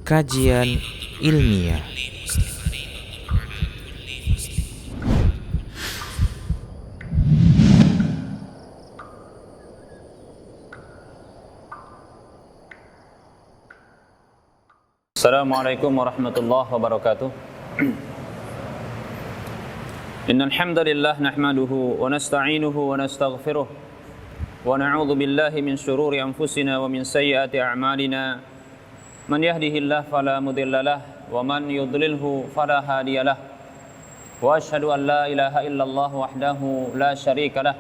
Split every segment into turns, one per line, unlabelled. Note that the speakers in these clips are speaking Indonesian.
Kajian ilmiah.
Assalamualaikum warahmatullahi wabarakatuh. Innal hamdalillah nahmaduhu wa nasta'inuhu wa nastaghfiruh wa na'udzu billahi min shururi anfusina wa min sayyiati a'malina. Man yahdihillahu fala mudhillalah wa man yudlilhu fala hadiyalah. Wa asyhadu an la ilaha illallah wahdahu la syarikalah.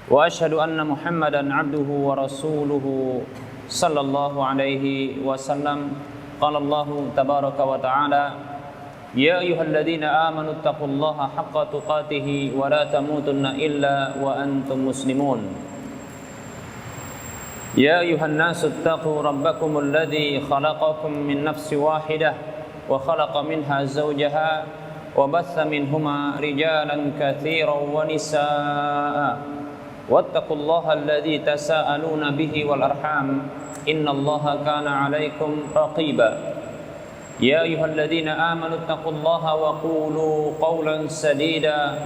Wa asyhadu anna Muhammadan 'abduhu wa rasuluhu sallallahu alaihi wasallam. Qala Allah tabaraka wa ta'ala, ya ayyuhalladzina amanu taqullaha haqqa tuqatih wa la tamutunna illa wa antum muslimun. Ya ayyuhan nasu taqu rabbakumul ladzi khalaqakum min nafsin wahidah wa khalaqa minha zawjaha wa batha minhuma rijalan katsiran wa nisaa'a wattaqullaha alladzi tasaaluna bihi wal arham innallaha kana 'alaikum raqiba. Ya ayyuhalladzina amanu taqullaha wa qulu qawlan sadida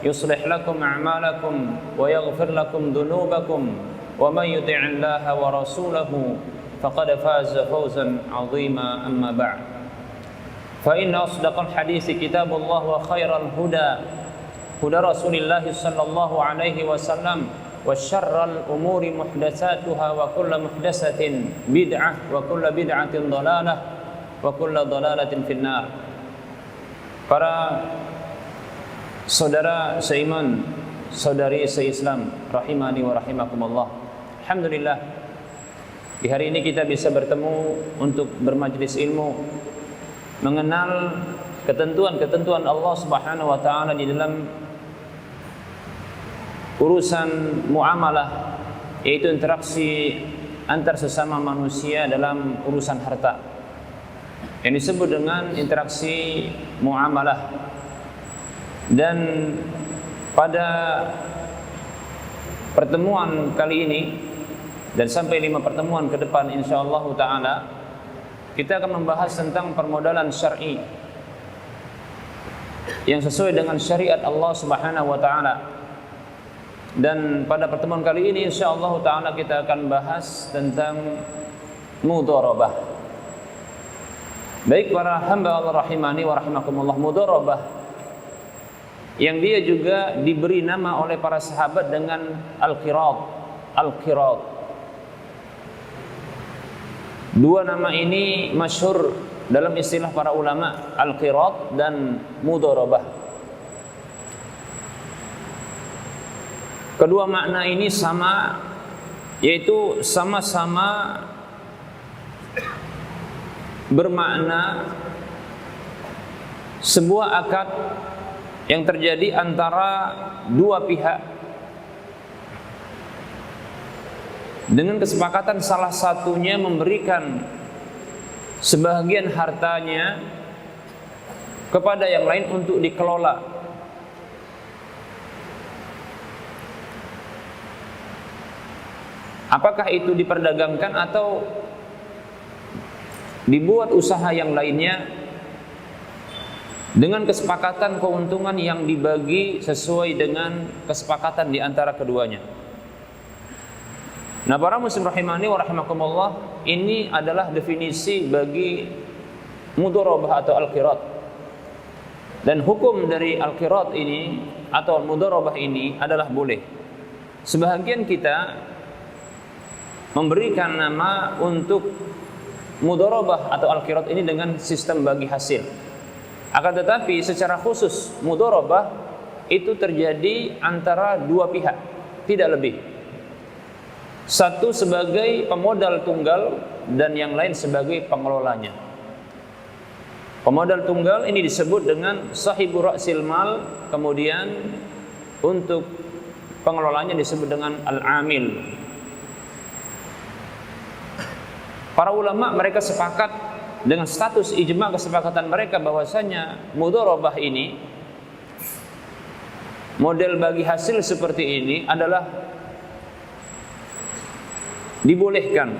yuslih lakum a'malakum wa yaghfir lakum dhunubakum wa man yuti'illaha wa rasulahu faqad faza fawzan 'azima. Amma ba'd. Fa inna asdaqal hadithi kitabullah wa khairal huda huda Rasulillah sallallahu alaihi wasallam wa syarral umuri muhdatsatuha wa kullu muhdatsatin bid'ah wa kullu bid'atin dhalalah wa kullu dhalalatin finnar. Para saudara seiman, saudari seislam rahimani wa rahimakumullah. Alhamdulillah, di hari ini kita bisa bertemu untuk bermajlis ilmu, mengenal ketentuan-ketentuan Allah Subhanahu wa taala di dalam urusan muamalah, yaitu interaksi antar sesama manusia dalam urusan harta, yang disebut dengan interaksi muamalah. Dan pada pertemuan kali ini dan sampai 5 pertemuan ke depan insyaallah taala, kita akan membahas tentang permodalan syar'i yang sesuai dengan syariat Allah Subhanahu wa taala. Dan pada pertemuan kali ini insyaallah ta'ala kita akan bahas tentang mudharabah. Baik para hamba Allah rahimani wa rahimakumullah, mudharabah yang dia juga diberi nama oleh para sahabat dengan al-qirat. Al-qirat. Dua nama ini masyhur dalam istilah para ulama, al-qirat dan mudharabah. Kedua makna ini sama, yaitu sama-sama bermakna sebuah akad yang terjadi antara dua pihak dengan kesepakatan salah satunya memberikan sebahagian hartanya kepada yang lain untuk dikelola. Apakah itu diperdagangkan atau dibuat usaha yang lainnya dengan kesepakatan keuntungan yang dibagi sesuai dengan kesepakatan di antara keduanya. Nah, para muslim rahimani wa rahimakumullah, ini adalah definisi bagi mudharabah atau al-qirat. Dan hukum dari al-qirat ini atau mudharabah ini adalah boleh. Sebahagian kita memberikan nama untuk mudharabah atau al-qirat ini dengan sistem bagi hasil. Akan tetapi secara khusus mudharabah itu terjadi antara dua pihak, tidak lebih. Satu sebagai pemodal tunggal dan yang lain sebagai pengelolanya. Pemodal tunggal ini disebut dengan sahibu ra'sil mal, kemudian untuk pengelolanya disebut dengan al-amil. Para ulama mereka sepakat dengan status ijma, kesepakatan mereka bahwasanya mudharabah ini, model bagi hasil seperti ini adalah dibolehkan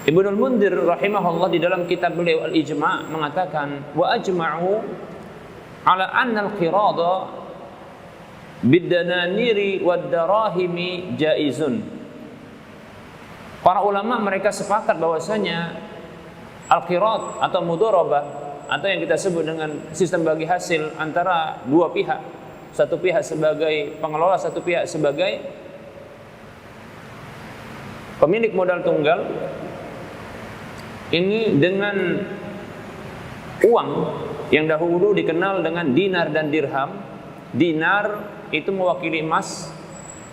Ibnul Munzir rahimahullah di dalam kitab beliau Al-Ijma' mengatakan wa ajma'u ala anna al-qirada bid-dananiri wad-darahimi jaizun. Para ulama mereka sepakat bahwasanya al-qirad atau mudharabah atau yang kita sebut dengan sistem bagi hasil antara dua pihak, satu pihak sebagai pengelola, satu pihak sebagai pemilik modal tunggal, ini dengan uang yang dahulu dikenal dengan dinar dan dirham. Dinar itu mewakili emas,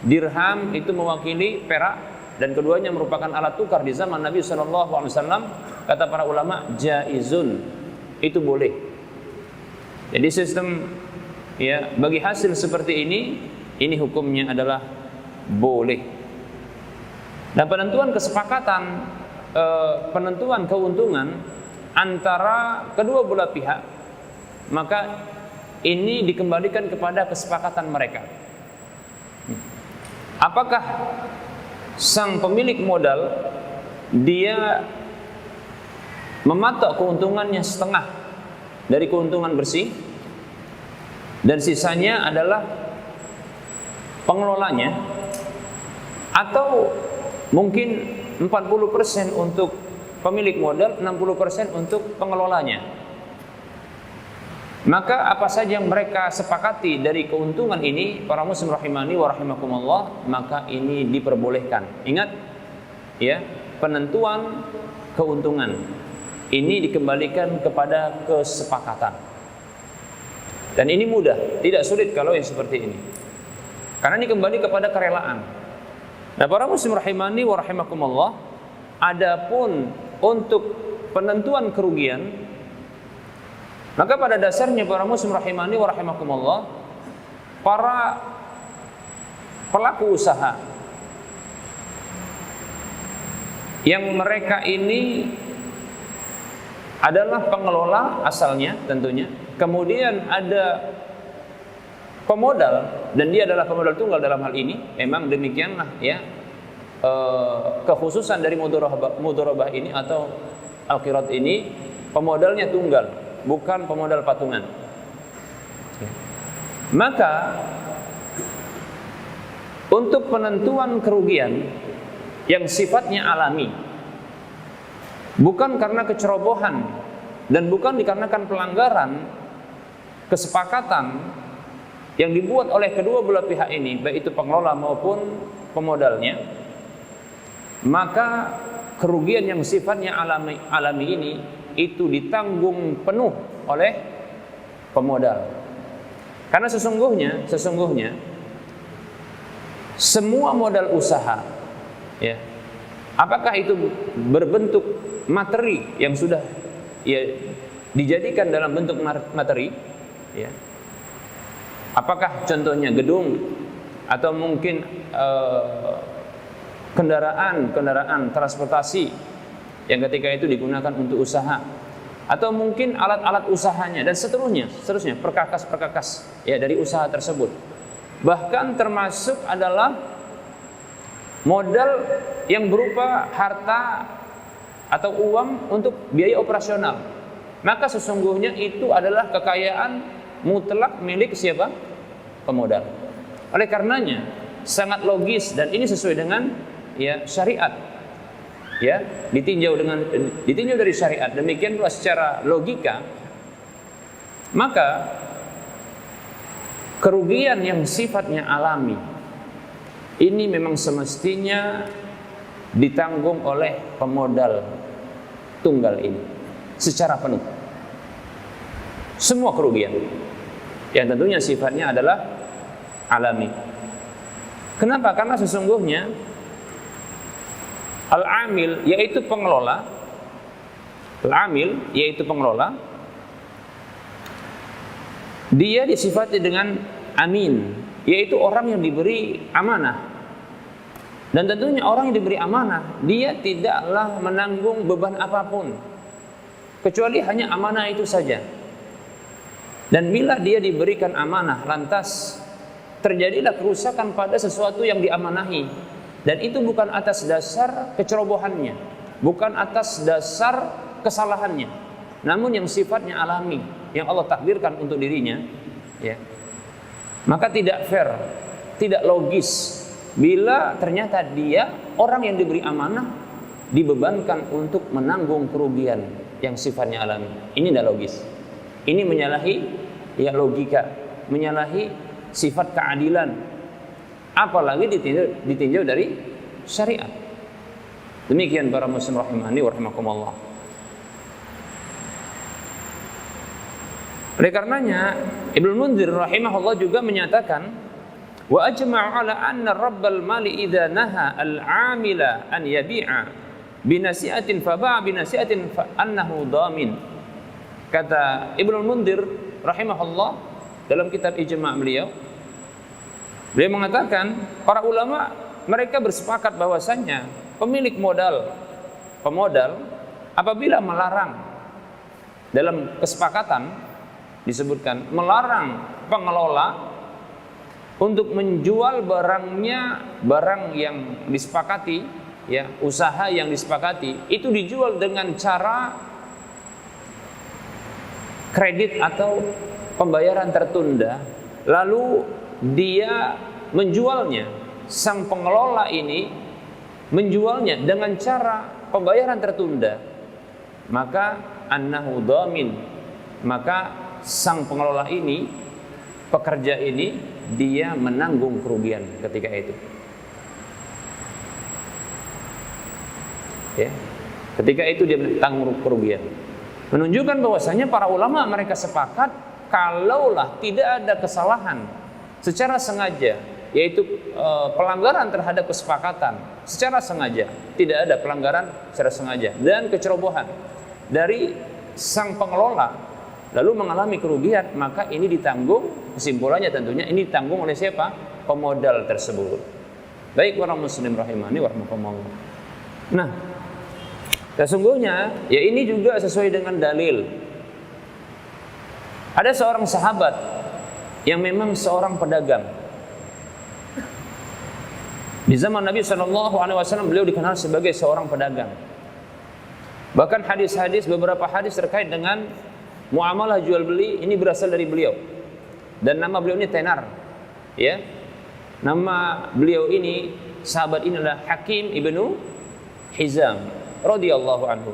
dirham itu mewakili perak, dan keduanya merupakan alat tukar di zaman Nabi SAW. Kata para ulama, jaizun, itu boleh. Jadi sistem ya bagi hasil seperti ini hukumnya adalah boleh. Dan penentuan kesepakatan, penentuan keuntungan antara kedua belah pihak, maka ini dikembalikan kepada kesepakatan mereka. Apakah sang pemilik modal dia mematok keuntungannya setengah dari keuntungan bersih dan sisanya adalah pengelolanya, atau mungkin 40% untuk pemilik modal, 60% untuk pengelolanya. Maka apa saja yang mereka sepakati dari keuntungan ini, para muslim rahimani wa rahimakumullah, maka ini diperbolehkan. Ingat ya, penentuan keuntungan ini dikembalikan kepada kesepakatan. Dan ini mudah, tidak sulit kalau yang seperti ini. Karena ini kembali kepada kerelaan. Nah, para muslim rahimani wa rahimakumullah, adapun untuk penentuan kerugian, maka pada dasarnya para muslim rahimani wa rahimakumullah, para pelaku usaha yang mereka ini adalah pengelola asalnya tentunya, kemudian ada pemodal dan dia adalah pemodal tunggal dalam hal ini, memang demikianlah ya kekhususan dari mudharabah ini atau al-qirad ini, pemodalnya tunggal, bukan pemodal patungan. Maka untuk penentuan kerugian yang sifatnya alami, bukan karena kecerobohan dan bukan dikarenakan pelanggaran kesepakatan yang dibuat oleh kedua belah pihak ini, baik itu pengelola maupun pemodalnya, maka kerugian yang sifatnya alami ini itu ditanggung penuh oleh pemodal. Karena sesungguhnya semua modal usaha ya, apakah itu berbentuk materi yang sudah ya dijadikan dalam bentuk materi ya, apakah contohnya gedung atau mungkin kendaraan transportasi yang ketika itu digunakan untuk usaha, atau mungkin alat-alat usahanya dan seterusnya perkakas ya dari usaha tersebut. Bahkan termasuk adalah modal yang berupa harta atau uang untuk biaya operasional. Maka sesungguhnya itu adalah kekayaan mutlak milik siapa? Pemodal. Oleh karenanya sangat logis dan ini sesuai dengan ya syariat. Ya, ditinjau dari syariat. Demikian pula secara logika, maka kerugian yang sifatnya alami ini memang semestinya ditanggung oleh pemodal tunggal ini secara penuh. Semua kerugian yang tentunya sifatnya adalah alami. Kenapa? Karena sesungguhnya al-amil yaitu pengelola, dia disifati dengan amin, yaitu orang yang diberi amanah. Dan tentunya orang yang diberi amanah, dia tidaklah menanggung beban apapun kecuali hanya amanah itu saja. Dan bila dia diberikan amanah, lantas terjadilah kerusakan pada sesuatu yang diamanahi, dan itu bukan atas dasar kecerobohannya, bukan atas dasar kesalahannya, namun yang sifatnya alami yang Allah takdirkan untuk dirinya, ya. Maka tidak fair, tidak logis bila ternyata dia orang yang diberi amanah dibebankan untuk menanggung kerugian yang sifatnya alami. Ini tidak logis. Ini menyalahi ya logika, menyalahi sifat keadilan. Apalagi ditinjau dari syariat. Demikian para muslim rahimani wa rahimakumullah. Oleh karenanya Ibnu Munzir rahimahullah juga menyatakan wa ajma'u ala anna rabbal mali idza naha al-'amila an yabi'a binasi'atin fa ba'a binasi'atin fa annahu dhamin. Kata Ibnu Munzir rahimahullah dalam kitab Ijma' beliau mengatakan para ulama mereka bersepakat bahwasannya pemilik pemodal apabila melarang, dalam kesepakatan disebutkan melarang pengelola untuk menjual barang yang disepakati, ya, usaha yang disepakati itu dijual dengan cara kredit atau pembayaran tertunda, lalu dia menjualnya, sang pengelola ini menjualnya dengan cara pembayaran tertunda, maka annahu dhamin, maka sang pengelola ini, pekerja ini, dia menanggung kerugian ketika itu. Ya, ketika itu dia menanggung kerugian. Menunjukkan bahwasanya para ulama mereka sepakat kalaulah tidak ada kesalahan secara sengaja, yaitu pelanggaran terhadap kesepakatan secara sengaja, tidak ada pelanggaran secara sengaja dan kecerobohan dari sang pengelola lalu mengalami kerugian, maka ini ditanggung, kesimpulannya tentunya ini ditanggung oleh siapa? Pemodal tersebut. Baik para muslim rahimani wa rahimakumullah. Nah, sesungguhnya ya ini juga sesuai dengan dalil. Ada seorang sahabat yang memang seorang pedagang. Di zaman Nabi SAW beliau dikenal sebagai seorang pedagang. Bahkan beberapa hadis terkait dengan muamalah jual beli ini berasal dari beliau. Dan nama beliau ini tenar. Ya. Nama beliau ini, sahabat ini adalah Hakim ibnu Hizam radhiyallahu anhu.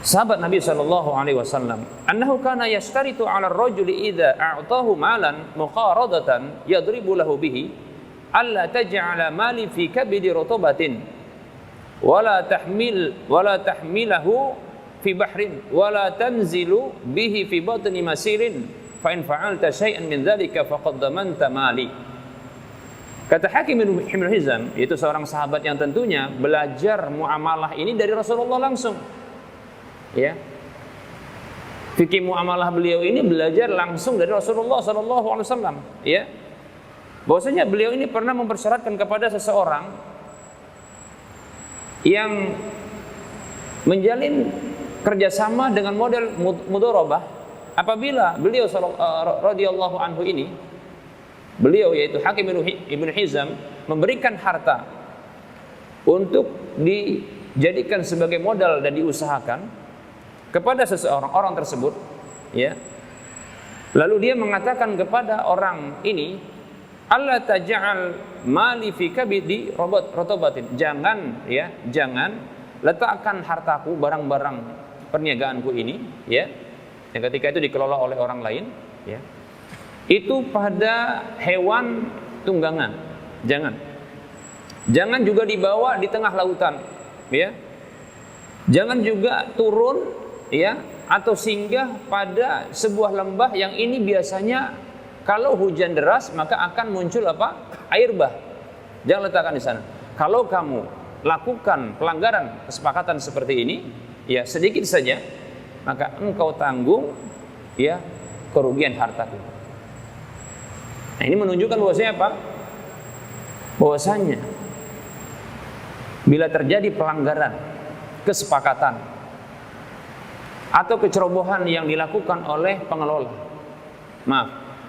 Sahabat Nabi SAW. Annahu kana yashtaritu 'ala ar-rajuli idza a'tahu malan muqaradatan yadribu lahu bihi alla taj'ala mali fi kabidi rutubatin wala tahmilahu fi bahrin wala tanzilu bihi fi batni masirin fa in fa'alta syai'an min dzalika faqad damanta mali. Kata Hakim bin Hizam, itu seorang sahabat yang tentunya belajar muamalah ini dari Rasulullah langsung. Ya. Fikih muamalah beliau ini belajar langsung dari Rasulullah sallallahu alaihi wasallam, ya. Bahwasanya beliau ini pernah mempersyaratkan kepada seseorang yang menjalin kerjasama dengan model mudharabah apabila beliau radhiyallahu anhu ini, beliau yaitu Hakim ibnu Hizam memberikan harta untuk dijadikan sebagai modal dan diusahakan kepada seseorang, orang tersebut, ya. Lalu dia mengatakan kepada orang ini, alla taj'al mali fi kabidi rotobatin, jangan letakkan hartaku, barang-barang perniagaanku ini, ya, yang ketika itu dikelola oleh orang lain, ya, itu pada hewan tunggangan. Jangan juga dibawa di tengah lautan, ya. Jangan juga turun, ya, atau singgah pada sebuah lembah yang ini biasanya kalau hujan deras maka akan muncul air bah. Jangan letakkan di sana. Kalau kamu lakukan pelanggaran kesepakatan seperti ini, ya sedikit saja, maka engkau tanggung, ya, kerugian hartaku. Nah, ini menunjukkan bahwasanya apa? Bahwasanya bila terjadi pelanggaran kesepakatan atau kecerobohan yang dilakukan oleh pengelola,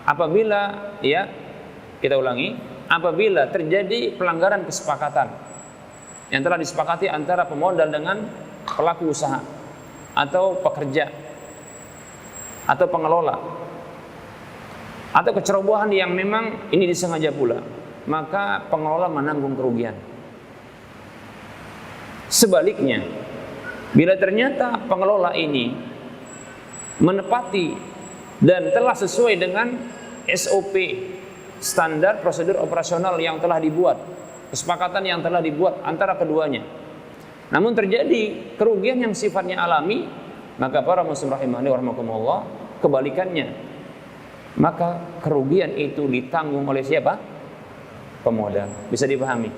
apabila, ya, kita ulangi, apabila terjadi pelanggaran kesepakatan yang telah disepakati antara pemodal dengan pelaku usaha atau pekerja atau pengelola, atau kecerobohan yang memang ini disengaja pula, maka pengelola menanggung kerugian. Sebaliknya, bila ternyata pengelola ini menepati dan telah sesuai dengan SOP, standar prosedur operasional yang telah dibuat, kesepakatan yang telah dibuat antara keduanya, namun terjadi kerugian yang sifatnya alami, maka para muslim rahimani wa rahmakumullah, kebalikannya, maka kerugian itu ditanggung oleh siapa? Pemodal. Bisa dipahami?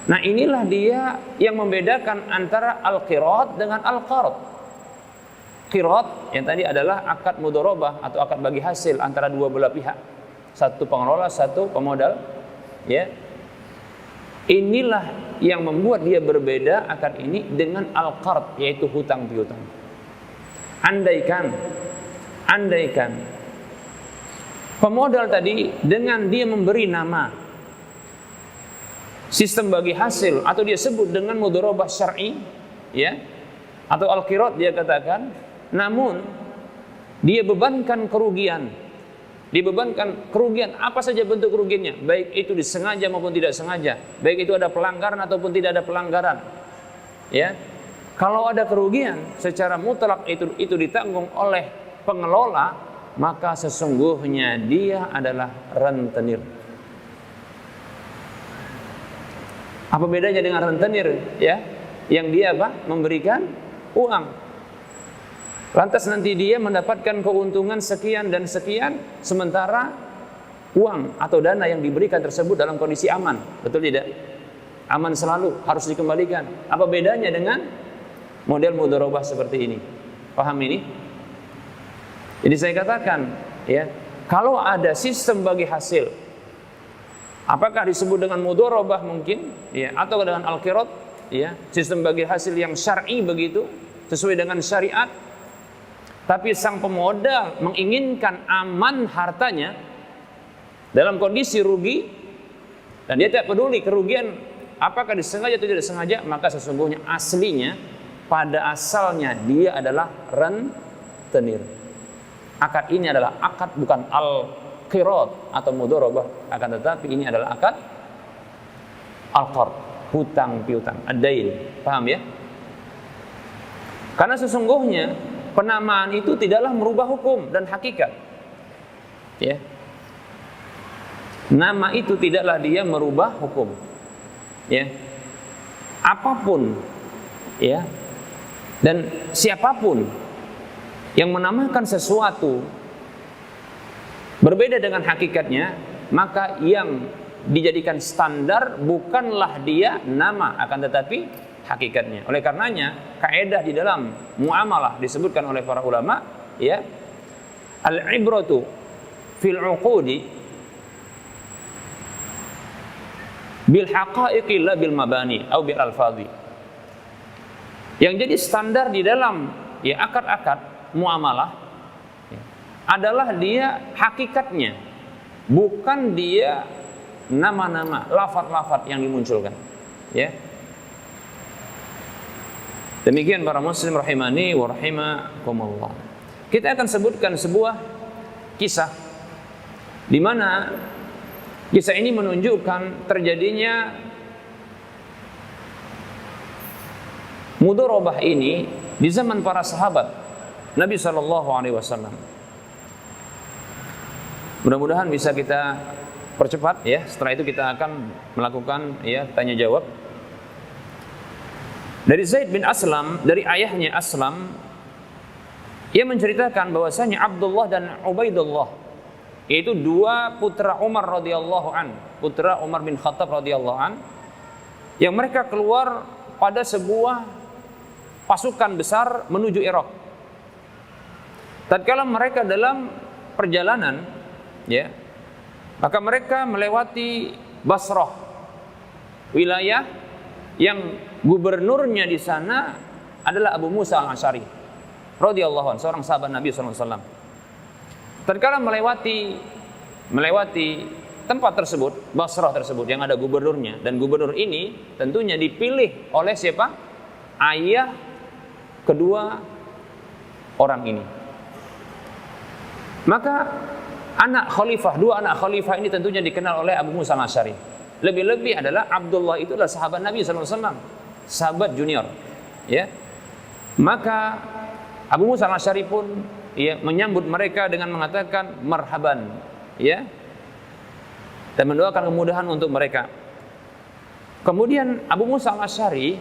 Nah, inilah dia yang membedakan antara al-qirat dengan al-qard. Qirat yang tadi adalah akad mudharabah atau akad bagi hasil antara dua belah pihak, satu pengelola, satu pemodal, ya. Inilah yang membuat dia berbeda akad ini dengan al-qard, yaitu hutang piutang. Andaikan pemodal tadi dengan dia memberi nama sistem bagi hasil, atau dia sebut dengan mudharabah syar'i, ya, atau al-qirat dia katakan, namun dia bebankan kerugian, apa saja bentuk kerugiannya, baik itu disengaja maupun tidak sengaja, baik itu ada pelanggaran ataupun tidak ada pelanggaran, ya. Kalau ada kerugian secara mutlak itu ditanggung oleh pengelola, maka sesungguhnya dia adalah rentenir. Apa bedanya dengan rentenir, ya? Yang dia memberikan uang. Lantas nanti dia mendapatkan keuntungan sekian dan sekian, sementara uang atau dana yang diberikan tersebut dalam kondisi aman. Betul tidak? Aman selalu, harus dikembalikan. Apa bedanya dengan model mudharabah seperti ini? Paham ini? Jadi saya katakan, ya, kalau ada sistem bagi hasil, apakah disebut dengan mudharabah mungkin, ya, atau dengan al-qirat, ya, sistem bagi hasil yang syar'i begitu, sesuai dengan syariat, tapi sang pemodal menginginkan aman hartanya dalam kondisi rugi, dan dia tidak peduli kerugian apakah disengaja atau tidak disengaja, maka sesungguhnya aslinya, pada asalnya dia adalah rentenir. Akad ini adalah akad bukan al-qirat atau mudharabah, akan tetapi ini adalah akad al-qard, hutang piutang, ad-dain. Paham ya? Karena sesungguhnya penamaan itu tidaklah merubah hukum dan hakikat. Ya. Nama itu tidaklah dia merubah hukum. Ya. Apapun, ya, dan siapapun yang menamakan sesuatu berbeda dengan hakikatnya, maka yang dijadikan standar bukanlah dia nama, akan tetapi hakikatnya. Oleh karenanya, kaidah di dalam muamalah disebutkan oleh para ulama, ya, al-ibratu fil 'uqudi bil haqa'iqi la bil mabani atau bil alfazi. Yang jadi standar di dalam, ya, akad-akad muamalah, ya, adalah dia hakikatnya, bukan dia nama-nama, lafaz-lafaz yang dimunculkan, ya. Demikian para muslim rahimani wa rahimakumullah. Kita akan sebutkan sebuah kisah di mana kisah ini menunjukkan terjadinya mudharabah ini di zaman para sahabat Nabi SAW. Mudah-mudahan bisa kita percepat, ya. Setelah itu kita akan melakukan, ya, tanya jawab. Dari Zaid bin Aslam, dari ayahnya Aslam, ia menceritakan bahwasanya Abdullah dan Ubaidullah, yaitu dua putra Umar radhiyallahu an, putra Umar bin Khattab radhiyallahu an, yang mereka keluar pada sebuah pasukan besar menuju Irak. Tatkala mereka dalam perjalanan, ya, maka mereka melewati Basrah, wilayah yang gubernurnya di sana adalah Abu Musa al-Asy'ari radhiyallahu anhu, seorang sahabat Nabi SAW. Tatkala melewati tempat tersebut, Basrah tersebut yang ada gubernurnya, dan gubernur ini tentunya dipilih oleh siapa? Ayah kedua orang ini. Maka dua anak khalifah ini tentunya dikenal oleh Abu Musa al-Asy'ari. Lebih-lebih adalah Abdullah itu adalah sahabat Nabi SAW, sahabat junior. Ya, maka Abu Musa al-Asy'ari pun menyambut mereka dengan mengatakan marhaban, ya, dan mendoakan kemudahan untuk mereka. Kemudian Abu Musa al-Asy'ari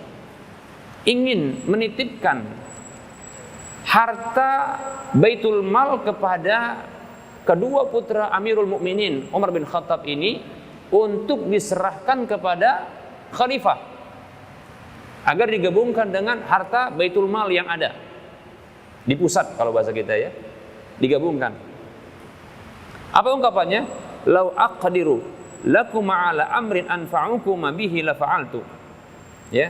ingin menitipkan harta Baitul Mal kepada kedua putra Amirul Mukminin Umar bin Khattab ini untuk diserahkan kepada khalifah agar digabungkan dengan harta Baitul Mal yang ada di pusat, kalau bahasa kita ya, digabungkan. Apa ungkapannya? Lau aqdiru lakum ala amrin anfa'ukum bihi la fa'altu. Ya.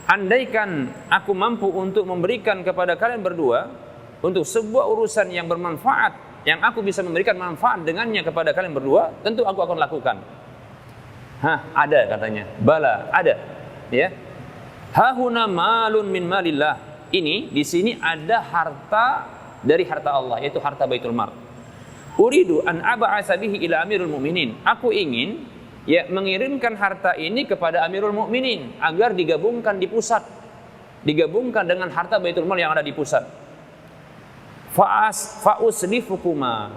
Andaikan aku mampu untuk memberikan kepada kalian berdua untuk sebuah urusan yang bermanfaat, yang aku bisa memberikan manfaat dengannya kepada kalian berdua, tentu aku akan lakukan. Ada katanya. Bala, ada. Ya. Hahuna malun min malillah. Ini di sini ada harta dari harta Allah, yaitu harta Baitul Mal. Uridu an ab'atsa bihi ila Amirul Mukminin. Aku ingin mengirimkan harta ini kepada Amirul Mukminin agar digabungkan di pusat, digabungkan dengan harta Baitul Mal yang ada di pusat. Fa uslifukuma.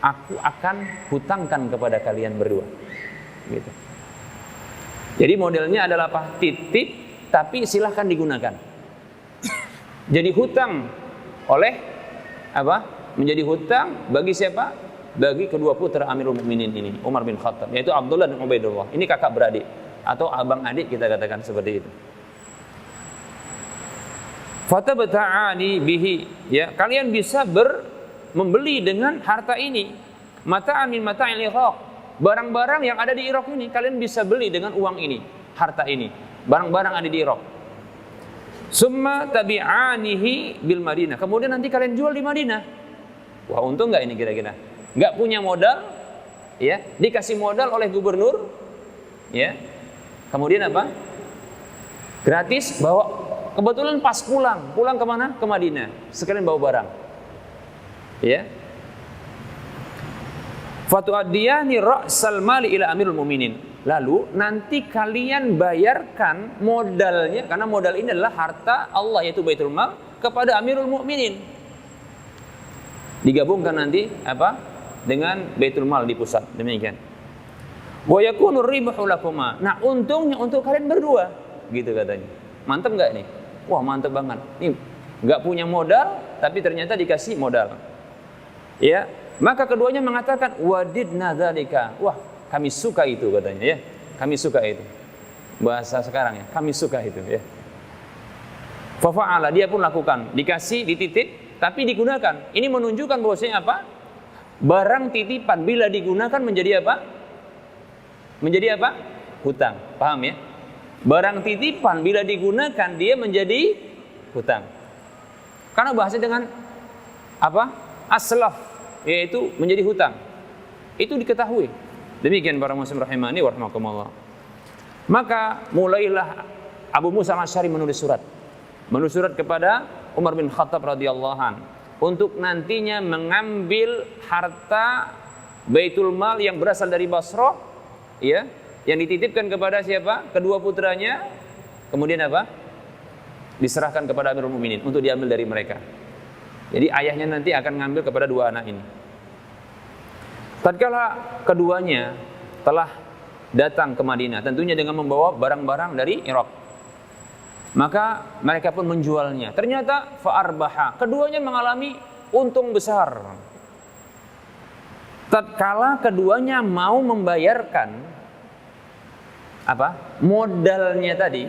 Aku akan hutangkan kepada kalian berdua. Gitu. Jadi modelnya adalah apa? Titip tapi silahkan digunakan. Jadi hutang oleh apa? Menjadi hutang bagi siapa? Bagi kedua putra Amirul Mukminin ini, Umar bin Khattab, yaitu Abdullah dan Ubaidullah. Ini kakak beradik atau abang adik, kita katakan seperti itu. Fatabta'ani bihi, ya, kalian bisa membeli dengan harta ini. Mata'an min mata'il Iraq. Barang-barang yang ada di Irak ini kalian bisa beli dengan uang ini, harta ini. Barang-barang ada di Irak. Summa tabi'anihi bil Madinah. Kemudian nanti kalian jual di Madinah. Wah, untung enggak ini kira-kira? Enggak punya modal, ya, dikasih modal oleh gubernur, ya. Kemudian apa? Gratis bawa. Kebetulan pas pulang kemana? Ke Madinah. Sekalian bawa barang. Ya. Fatu'addiyani ra'sal mali ila Amirul Mukminin. Lalu nanti kalian bayarkan modalnya, karena modal ini adalah harta Allah yaitu Baitul Mal, kepada Amirul Mukminin. Digabungkan nanti apa? Dengan Baitul Mal di pusat, demikian. Wa yakunu ribahu lakuma. Nah, untungnya untuk kalian berdua, gitu katanya. Mantap enggak nih? Wah, mantap banget. Nih, enggak punya modal tapi ternyata dikasih modal. Ya, maka keduanya mengatakan wadidna dzalika. Wah, kami suka itu katanya, ya. Kami suka itu. Bahasa sekarang ya, kami suka itu, ya. Fa fa'ala, dia pun lakukan. Dikasih, dititip, tapi digunakan. Ini menunjukkan bahwasanya apa? Barang titipan bila digunakan menjadi apa? Menjadi apa? Hutang. Paham ya? Barang titipan bila digunakan dia menjadi hutang. Karena bahasa dengan apa? Aslaf, yaitu menjadi hutang. Itu diketahui. Demikian para muslim rahimani wa rahimakumullah. Maka mulailah Abu Musa al-Asy'ari menulis surat kepada Umar bin Khattab radhiyallahu an untuk nantinya mengambil harta Baitul Mal yang berasal dari Basrah, ya, yang dititipkan kepada siapa? Kedua putranya. Kemudian apa? Diserahkan kepada Amirul Mukminin untuk diambil dari mereka. Jadi ayahnya nanti akan ngambil kepada dua anak ini. Tatkala keduanya telah datang ke Madinah, tentunya dengan membawa barang-barang dari Irak, maka mereka pun menjualnya. Ternyata fa'arbaha, keduanya mengalami untung besar. Tatkala keduanya mau membayarkan apa? Modalnya tadi,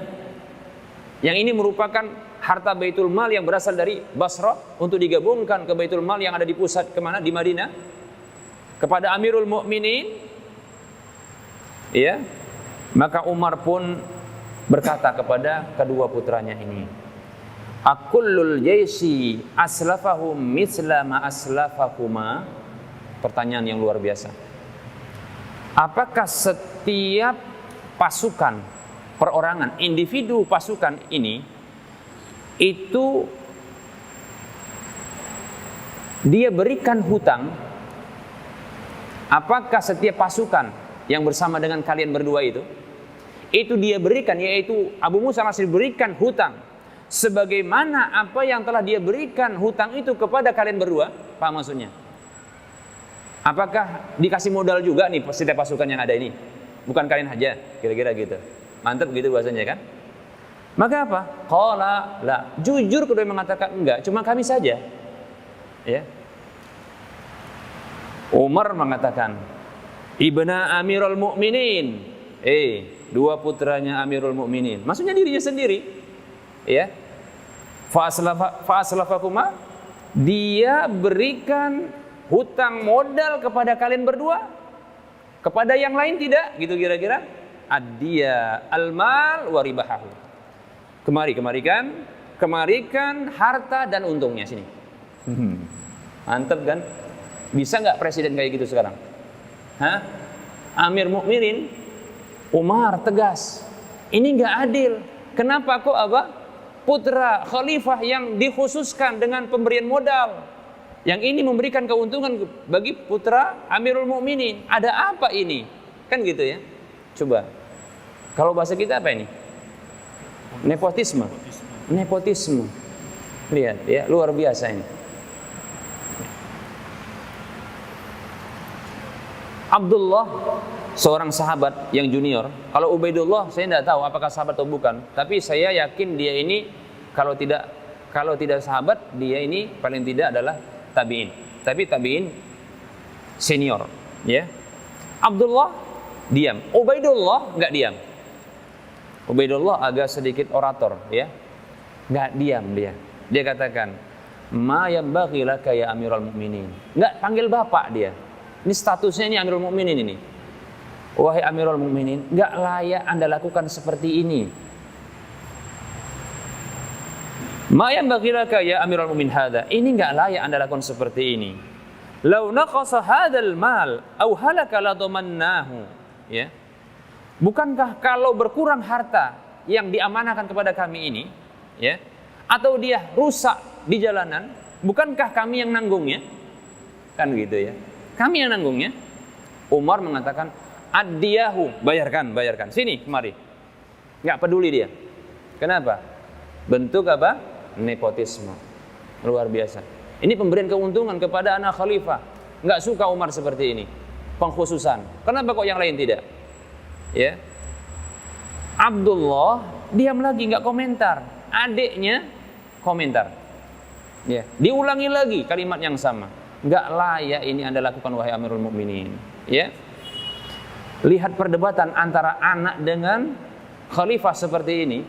yang ini merupakan harta Baitul Mal yang berasal dari Basrah untuk digabungkan ke Baitul Mal yang ada di pusat kemana? Di Madinah. Kepada Amirul Mukminin, ya, maka Umar pun berkata kepada kedua putranya ini, akullul jaisi aslafahum misla ma aslafakuma. Pertanyaan yang luar biasa. apakah setiap pasukan, perorangan, individu pasukan ini itu dia berikan hutang? Apakah setiap pasukan yang bersama dengan kalian berdua itu dia berikan, yaitu Abu Musa al-Asy'ari berikan hutang sebagaimana apa yang telah dia berikan hutang itu kepada kalian berdua? Paham maksudnya? Apakah dikasih modal juga nih setiap pasukan yang ada ini? Bukan kalian aja, kira-kira gitu. Mantap gitu bahasanya kan? Maka apa? Qala la. Jujur kedua mengatakan enggak, cuma kami saja. Ya. Umar mengatakan, Ibna Amirul Mukminin. Dua putranya Amirul Mukminin. Maksudnya dirinya sendiri. Ya. Fa'aslafakuma, dia berikan hutang modal kepada kalian berdua, kepada yang lain tidak, gitu kira-kira. Ad-dia al-mal wa ribahahu. Kemarikan harta dan untungnya sini. Mantap kan? Bisa nggak presiden kayak gitu sekarang? Hah? Amir Mukminin, Umar tegas. Ini nggak adil. Kenapa kok putra khalifah yang dikhususkan dengan pemberian modal, yang ini memberikan keuntungan bagi putra Amirul Mukminin? Ada apa ini? Kan gitu ya. Coba. Kalau bahasa kita apa ini? Nepotisme. Lihat ya, luar biasa ini. Abdullah, seorang sahabat yang junior. Kalau Ubaidullah saya tidak tahu apakah sahabat atau bukan, tapi saya yakin dia ini kalau tidak sahabat, dia ini paling tidak adalah tabi'in. Tapi tabi'in senior, ya. Abdullah diam, Ubaidullah enggak diam. Ubaidullah agak sedikit orator, ya. Enggak diam dia. Dia katakan, "Ma yanbaghi laka ya Amirul Mukminin." Enggak panggil bapak dia. Ini statusnya ini Amirul Mukminin ini. Wahai Amirul Mukminin, enggak layak Anda lakukan seperti ini. Ma yanbaghi laka ya Amirul Mukminin hadza. Ini enggak layak Anda lakukan seperti ini. Lau naqasa hadzal mal aw halaka la dhamannahu. Ya. Bukankah kalau berkurang harta yang diamanahkan kepada kami ini, ya, atau dia rusak di jalanan, bukankah kami yang nanggungnya? Kan gitu ya. Kami yang nanggungnya. Umar mengatakan, ad-diyahu, bayarkan. Sini, kemari. Enggak peduli dia. Kenapa? Bentuk apa? Nepotisme. Luar biasa. Ini pemberian keuntungan kepada anak khalifah. Enggak suka Umar seperti ini. Pengkhususan. Kenapa kok yang lain tidak? Ya. Abdullah diam lagi, enggak komentar. Adiknya komentar. Ya, diulangi lagi kalimat yang sama. Enggak layak ini Anda lakukan wahai Amirul Mukminin. Ya. Lihat perdebatan antara anak dengan khalifah seperti ini,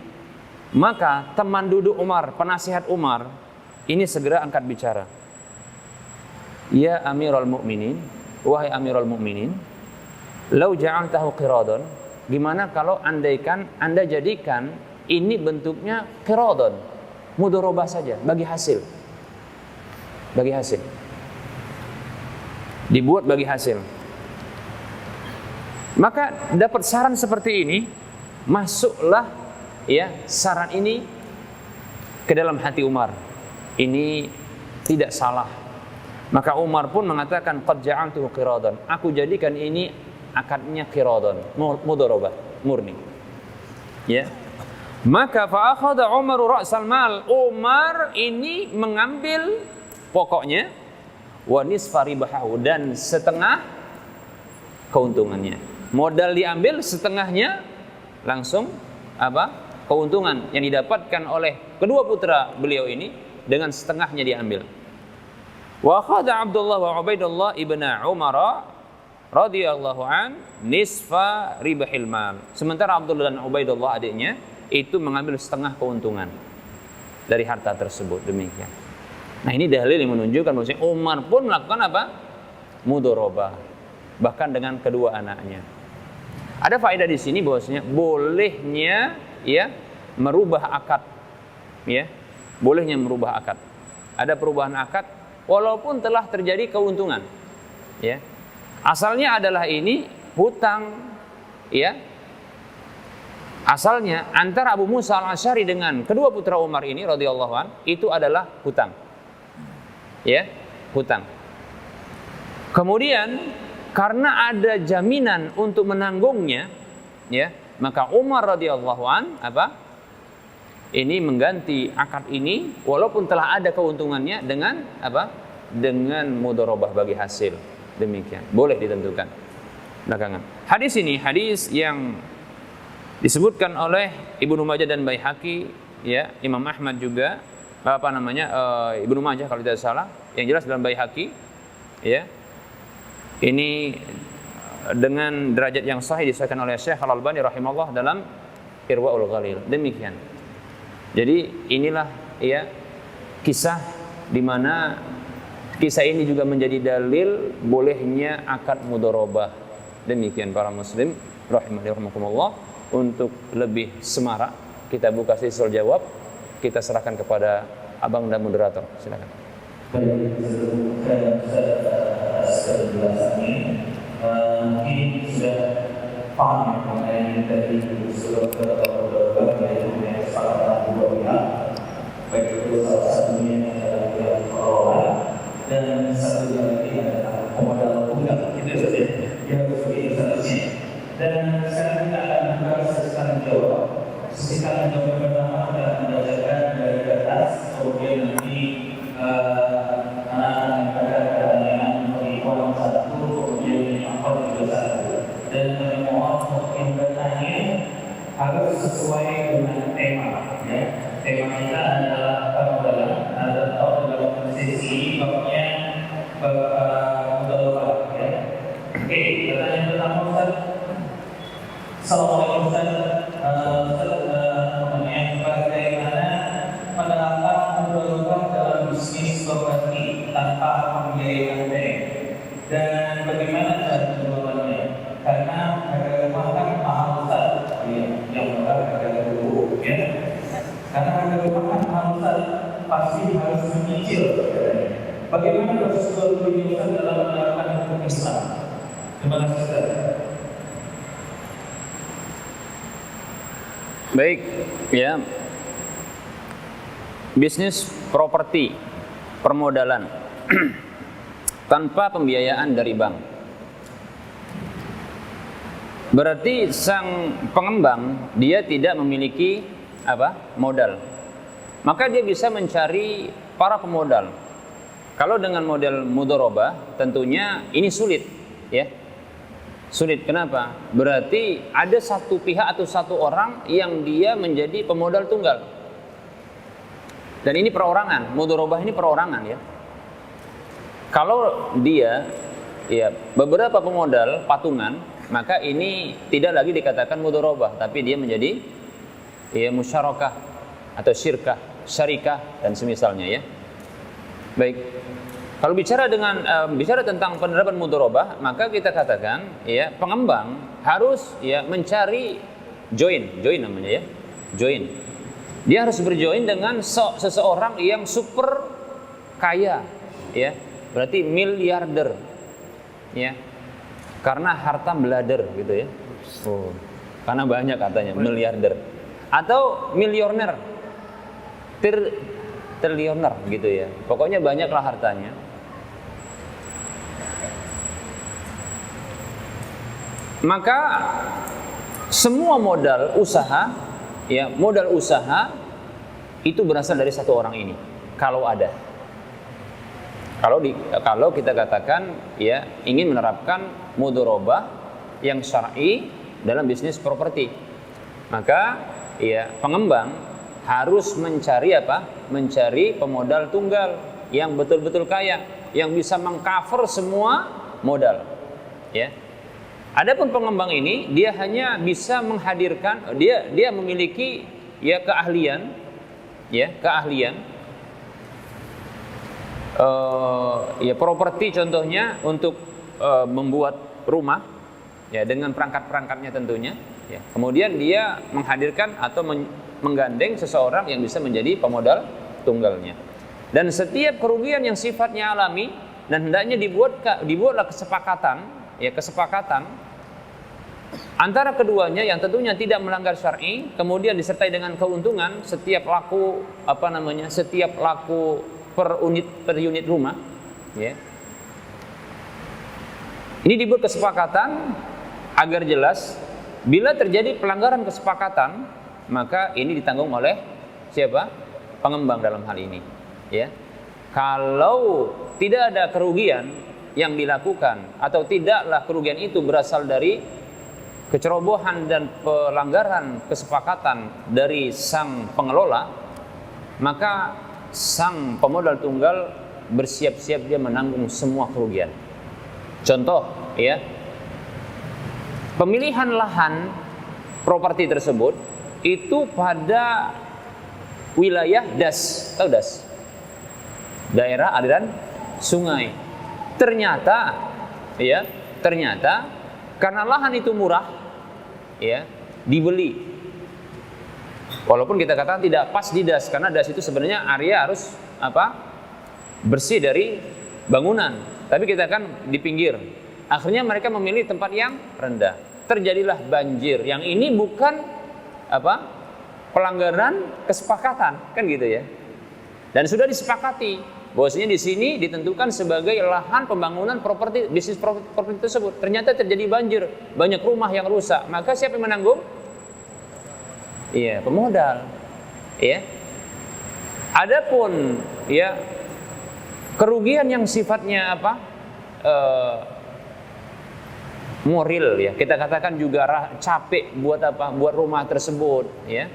maka teman duduk Umar, penasihat Umar, ini segera angkat bicara. Ya Amirul Mukminin, wahai Amirul Mukminin, lau ja'altahu qiradon, gimana kalau andaikan Anda jadikan ini bentuknya qiradon, mudharabah saja, bagi hasil. Dibuat bagi hasil. Maka dapat saran seperti ini, masuklah ya saran ini ke dalam hati Umar. Ini tidak salah. Maka Umar pun mengatakan qad ja'altuhu qiradan. Aku jadikan ini akadnya qiradan, mudharabah, murni. Ya. Maka fa akhadha Umar ra'sal mal. Umar ini mengambil pokoknya wa nisfa ribahu, dan setengah keuntungannya. Modal diambil, setengahnya langsung keuntungan yang didapatkan oleh kedua putra beliau ini dengan setengahnya diambil. Wa akhadha Abdullah wa Ubaidullah ibna Umar radhiyallahu an nisfa ribahil mal. Sementara Abdullah dan Ubaidullah adiknya itu mengambil setengah keuntungan dari harta tersebut. Demikian. Nah, ini dalil yang menunjukkan bahwa Umar pun melakukan mudharabah, bahkan dengan kedua anaknya. Ada faedah di sini bahwasanya bolehnya ya merubah akad, ya. Bolehnya merubah akad. Ada perubahan akad walaupun telah terjadi keuntungan, ya. Asalnya adalah ini hutang ya asalnya antara Abu Musa al-Asy'ari dengan kedua putra Umar ini radhiyallahu an itu adalah hutang. Ya, hutang. Kemudian karena ada jaminan untuk menanggungnya, ya, maka Umar radhiyallahu an ini mengganti akad ini walaupun telah ada keuntungannya dengan dengan mudharabah bagi hasil. Demikian. Boleh ditentukan belakangan. Hadis ini hadis yang disebutkan oleh Ibnu Majah dan Baihaqi, ya, Imam Ahmad juga, Ibnu Majah kalau tidak salah, yang jelas dalam Baihaqi, ya. Ini dengan derajat yang sahih disahkan oleh Syekh Al-Albani rahimahullah dalam Irwaul Ghalil. Demikian. Jadi inilah ya kisah di mana kisah ini juga menjadi dalil bolehnya akad mudharabah. Demikian para muslim rahimakumullah. Untuk lebih semarak kita buka sesi soal jawab, kita serahkan kepada abang dan moderator. Silakan.
Baik, sebelum saya mungkin sudah paham mengenai tadi usul yaitu kesepakatan dua pihak, baik itu salah satunya adalah pihak pengelola dan satunya lagi adalah pemodal tunggal. Itu saja yang harus seterusnya. Dan sekarang kita akan buka sesi tanya jawab. Sesi tanya jawab pertama adalah mendajakan dari atas, kemudian nanti anak-anak pada pertanyaan beri kolom 1, kemudian angka juga 1. Dan mohon untuk yang bertanya harus sesuai dengan tema. Ya. Tema kita adalah permodalan atau dalam sesi babnya mudharabah. Ya. Oke, pertanyaan pertama Ustaz. Assalamualaikum Ustaz, bagaimana penerapan mudharabah dalam bisnis properti tanpa pembiayaan bank dan bagaimana cara penjualannya? Karena harga rumah kan mahal Ustaz, yang murah harga dulu, ya. Karena harga rumah kan mahal Ustaz, pasti harus menyicil. Bagaimana prosedur Ustaz dalam menerapkan hukum Islam? Terima kasih Ustaz.
Baik, ya. Bisnis properti, permodalan tanpa pembiayaan dari bank. Berarti sang pengembang dia tidak memiliki modal. Maka dia bisa mencari para pemodal. Kalau dengan model mudharabah tentunya ini sulit, ya. Sulit, kenapa? Berarti ada satu pihak atau satu orang yang dia menjadi pemodal tunggal. Dan ini perorangan, mudharabah ini perorangan, ya. Kalau dia ya beberapa pemodal patungan, maka ini tidak lagi dikatakan mudharabah, tapi dia menjadi ya musyarakah atau syarikah dan semisalnya, ya. Baik. Kalau bicara tentang penerapan mudharabah, maka kita katakan ya pengembang harus ya mencari join namanya, ya. Join. Dia harus berjoin dengan seseorang yang super kaya, ya. Berarti miliarder. Ya. Karena harta belader gitu, ya. Oh. Karena banyak katanya miliarder. Atau milioner. Triliuner gitu, ya. Pokoknya banyaklah hartanya. Maka semua modal usaha itu berasal dari satu orang ini. Kalau ada, kalau kita katakan ya ingin menerapkan mudharabah yang syar'i dalam bisnis properti, maka ya pengembang harus mencari mencari pemodal tunggal yang betul-betul kaya, yang bisa mengcover semua modal, ya. Adapun pengembang ini dia hanya bisa menghadirkan, dia memiliki ya keahlian ya properti contohnya untuk membuat rumah ya dengan perangkat-perangkatnya tentunya, ya. Kemudian dia menghadirkan atau menggandeng seseorang yang bisa menjadi pemodal tunggalnya. Dan setiap kerugian yang sifatnya alami dan hendaknya dibuatlah kesepakatan Antara keduanya yang tentunya tidak melanggar syar'i, kemudian disertai dengan keuntungan setiap laku setiap laku per unit rumah, ya. Ini dibuat kesepakatan agar jelas bila terjadi pelanggaran kesepakatan, maka ini ditanggung oleh siapa? Pengembang dalam hal ini, ya. Kalau tidak ada kerugian yang dilakukan atau tidaklah kerugian itu berasal dari kecerobohan dan pelanggaran kesepakatan dari sang pengelola, maka sang pemodal tunggal bersiap-siap dia menanggung semua kerugian. Contoh, ya, pemilihan lahan properti tersebut itu pada wilayah DAS, tahu DAS? Daerah aliran sungai. Ternyata karena lahan itu murah, ya, dibeli. Walaupun kita katakan tidak pas di DAS, karena DAS itu sebenarnya area harus bersih dari bangunan, tapi kita kan di pinggir. Akhirnya mereka memilih tempat yang rendah. Terjadilah banjir. Yang ini bukan pelanggaran kesepakatan, kan gitu ya. Dan sudah disepakati bahwasanya di sini ditentukan sebagai lahan pembangunan bisnis properti tersebut. Ternyata terjadi banjir, banyak rumah yang rusak. Maka siapa yang menanggung? Iya, pemodal. Ya. Adapun ya kerugian yang sifatnya moral, ya. Kita katakan juga capek buat rumah tersebut, ya.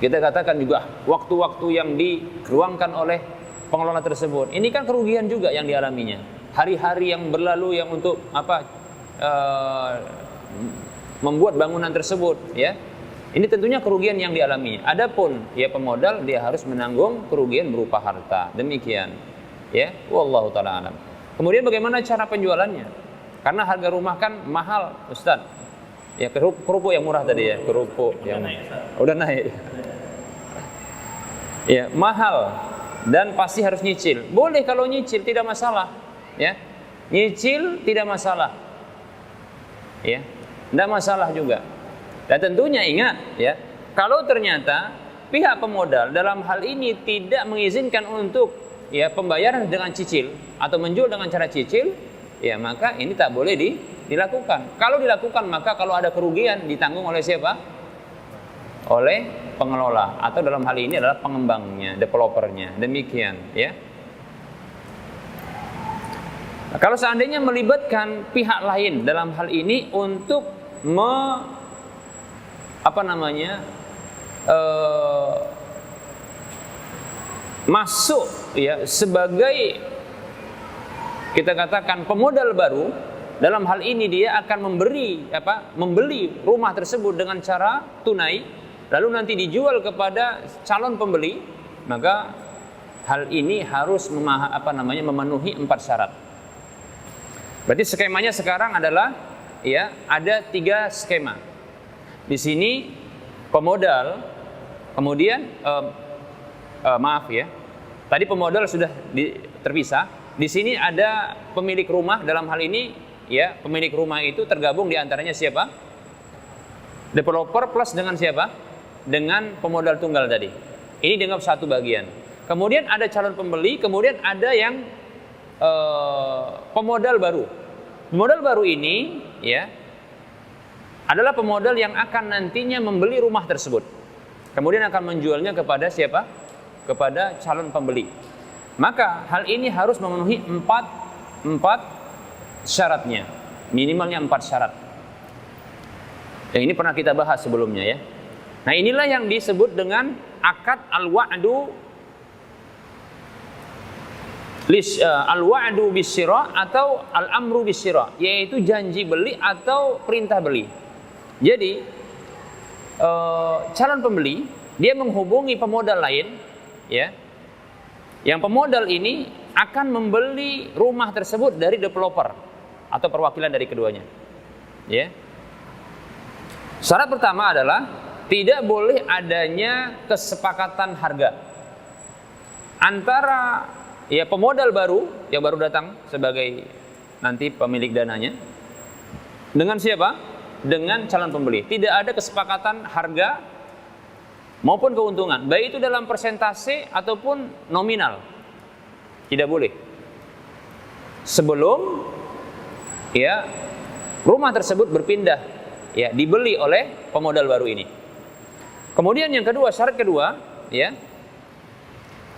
Kita katakan juga waktu-waktu yang diluangkan oleh pengelola tersebut. Ini kan kerugian juga yang dialaminya. Hari-hari yang berlalu yang untuk membuat bangunan tersebut, ya. Ini tentunya kerugian yang dialaminya. Adapun ya pemodal, dia harus menanggung kerugian berupa harta. Demikian, ya. Wallahu taala alam. Kemudian bagaimana cara penjualannya? Karena harga rumah kan mahal, Ustaz. Ya, kerupuk yang murah tadi, ya, kerupuk yang udah naik. Ya, mahal. Dan pasti harus nyicil. Boleh kalau nyicil, tidak masalah, ya. Nyicil tidak masalah, ya, tidak masalah juga. Dan tentunya ingat, ya, kalau ternyata pihak pemodal dalam hal ini tidak mengizinkan untuk ya pembayaran dengan cicil atau menjual dengan cara cicil, ya maka ini tak boleh dilakukan. Kalau dilakukan, maka kalau ada kerugian ditanggung oleh siapa? Oleh pengelola, atau dalam hal ini adalah pengembangnya, developernya. Demikian, ya. Nah, kalau seandainya melibatkan pihak lain dalam hal ini untuk masuk, ya, sebagai kita katakan pemodal baru, dalam hal ini dia akan membeli rumah tersebut dengan cara tunai, lalu nanti dijual kepada calon pembeli, maka hal ini harus memenuhi 4 syarat. Berarti skemanya sekarang adalah, ya, ada 3 skema. Di sini pemodal, kemudian maaf, ya, tadi pemodal sudah terpisah. Di sini ada pemilik rumah. Dalam hal ini, ya, pemilik rumah itu tergabung diantaranya siapa? Developer plus dengan siapa? Dengan pemodal tunggal tadi. Ini dengan satu bagian. Kemudian ada calon pembeli, kemudian ada yang pemodal baru. Pemodal baru ini, ya, adalah pemodal yang akan nantinya membeli rumah tersebut. Kemudian akan menjualnya kepada siapa? Kepada calon pembeli. Maka hal ini harus memenuhi 4 syaratnya. Minimalnya 4 syarat. Ini pernah kita bahas sebelumnya, ya. Nah, inilah yang disebut dengan akad al-wa'du bisyira atau al-amru bisyira, yaitu janji beli atau perintah beli. Jadi calon pembeli dia menghubungi pemodal lain, ya. Yang pemodal ini akan membeli rumah tersebut dari developer atau perwakilan dari keduanya, ya. Syarat pertama adalah tidak boleh adanya kesepakatan harga antara, ya, pemodal baru yang baru datang sebagai nanti pemilik dananya dengan siapa? dengan calon pembeli. Tidak ada kesepakatan harga maupun keuntungan, baik itu dalam persentase ataupun nominal. Tidak boleh. Sebelum ya rumah tersebut berpindah, ya dibeli oleh pemodal baru ini. Kemudian yang kedua, syarat kedua, ya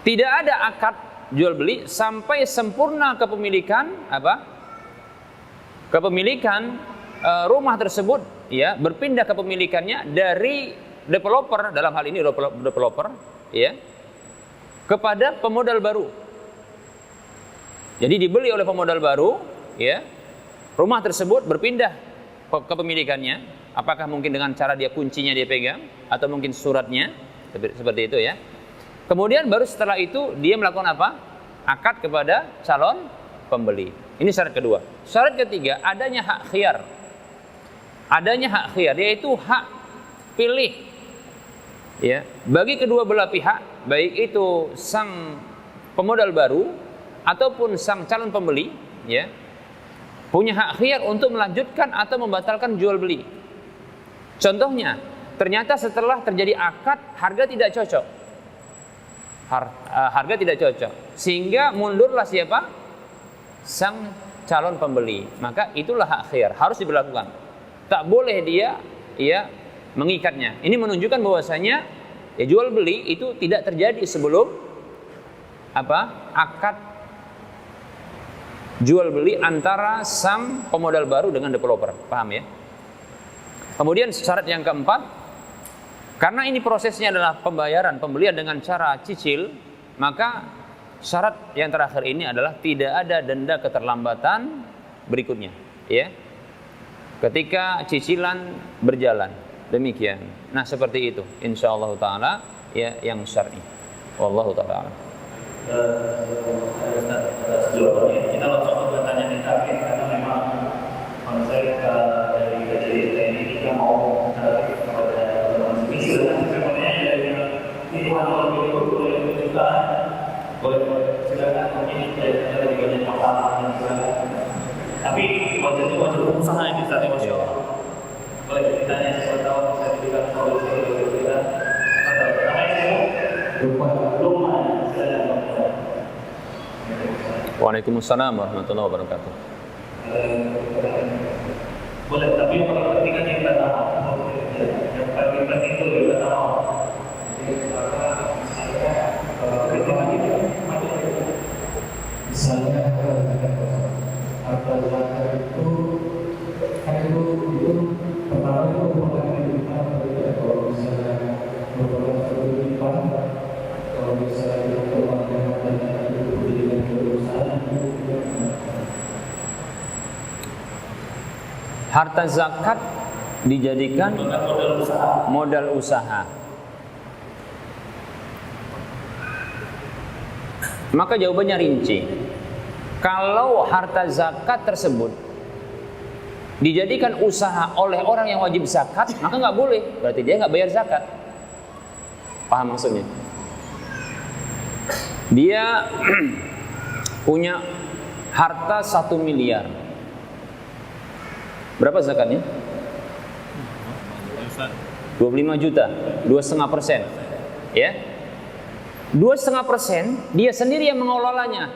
tidak ada akad jual beli sampai sempurna kepemilikan Kepemilikan rumah tersebut, ya berpindah kepemilikannya dari developer, dalam hal ini developer, ya kepada pemodal baru. Jadi dibeli oleh pemodal baru, ya rumah tersebut berpindah kepemilikannya. Apakah mungkin dengan cara dia kuncinya dia pegang atau mungkin suratnya seperti itu, ya. Kemudian baru setelah itu dia melakukan apa? Akad kepada calon pembeli. Ini syarat kedua. Syarat ketiga, adanya hak khiyar. Adanya hak khiyar, yaitu hak pilih, ya bagi kedua belah pihak, baik itu sang pemodal baru ataupun sang calon pembeli, ya punya hak khiyar untuk melanjutkan atau membatalkan jual beli. Contohnya, ternyata setelah terjadi akad harga tidak cocok, harga tidak cocok, sehingga mundurlah siapa? Sang calon pembeli. Maka itulah hak khiyar, harus diberlakukan. Tak boleh dia mengikatnya. Ini menunjukkan bahwasanya ya jual beli itu tidak terjadi sebelum akad jual beli antara sang pemodal baru dengan developer. Paham, ya? Kemudian syarat yang keempat, karena ini prosesnya adalah pembayaran pembelian dengan cara cicil, maka syarat yang terakhir ini adalah tidak ada denda keterlambatan berikutnya, ya. Ketika cicilan berjalan, demikian. Nah, seperti itu insyaallah taala, ya yang syar'i. Wallahu taala.
Kita langsung bertanya di target karena memang konsep dari ini kita mau kepada misi dan sebenarnya dari lingkungan lebih boleh juga boleh silakan mungkin ada di banyak masalah yang silakan. Tapi waktu itu waktu usaha ini saat ini masya Allah. Boleh ditanya siapa tahu bisa diberikan solusi untuk kita. Atau namanya rumah silakan.
Waalaikumsalam warahmatullahi wabarakatuh.
Boleh, tapi yang paling penting kan yang kita tahu. Yang paling penting itu kita tahu. Misalnya harta zakat itu kan itu pertama itu merupakan lipat kalau misalnya merupakan satu lipat, kalau misalnya itu pemakaian dan itu dengan perusahaan itu
Harta zakat dijadikan modal usaha. Maka jawabannya rinci. Kalau harta zakat tersebut dijadikan usaha oleh orang yang wajib zakat, maka nggak boleh. Berarti dia nggak bayar zakat. Paham maksudnya? Dia punya harta 1 miliar. Berapa zakatnya? 25 juta, 2,5%. Ya, 2,5% dia sendiri yang mengelolanya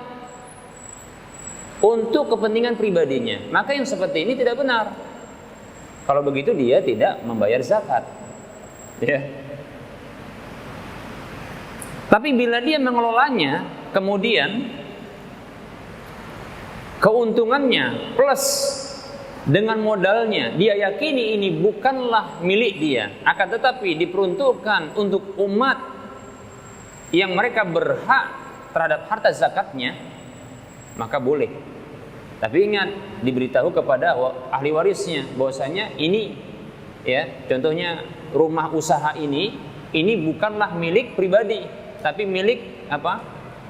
untuk kepentingan pribadinya. Maka yang seperti ini tidak benar. Kalau begitu dia tidak membayar zakat. Ya. Tapi bila dia mengelolanya, kemudian keuntungannya plus dengan modalnya, dia yakini ini bukanlah milik dia, akan tetapi diperuntukkan untuk umat yang mereka berhak terhadap harta zakatnya, maka boleh. Tapi ingat, diberitahu kepada ahli warisnya bahwasanya ini, ya, contohnya rumah usaha ini bukanlah milik pribadi, tapi milik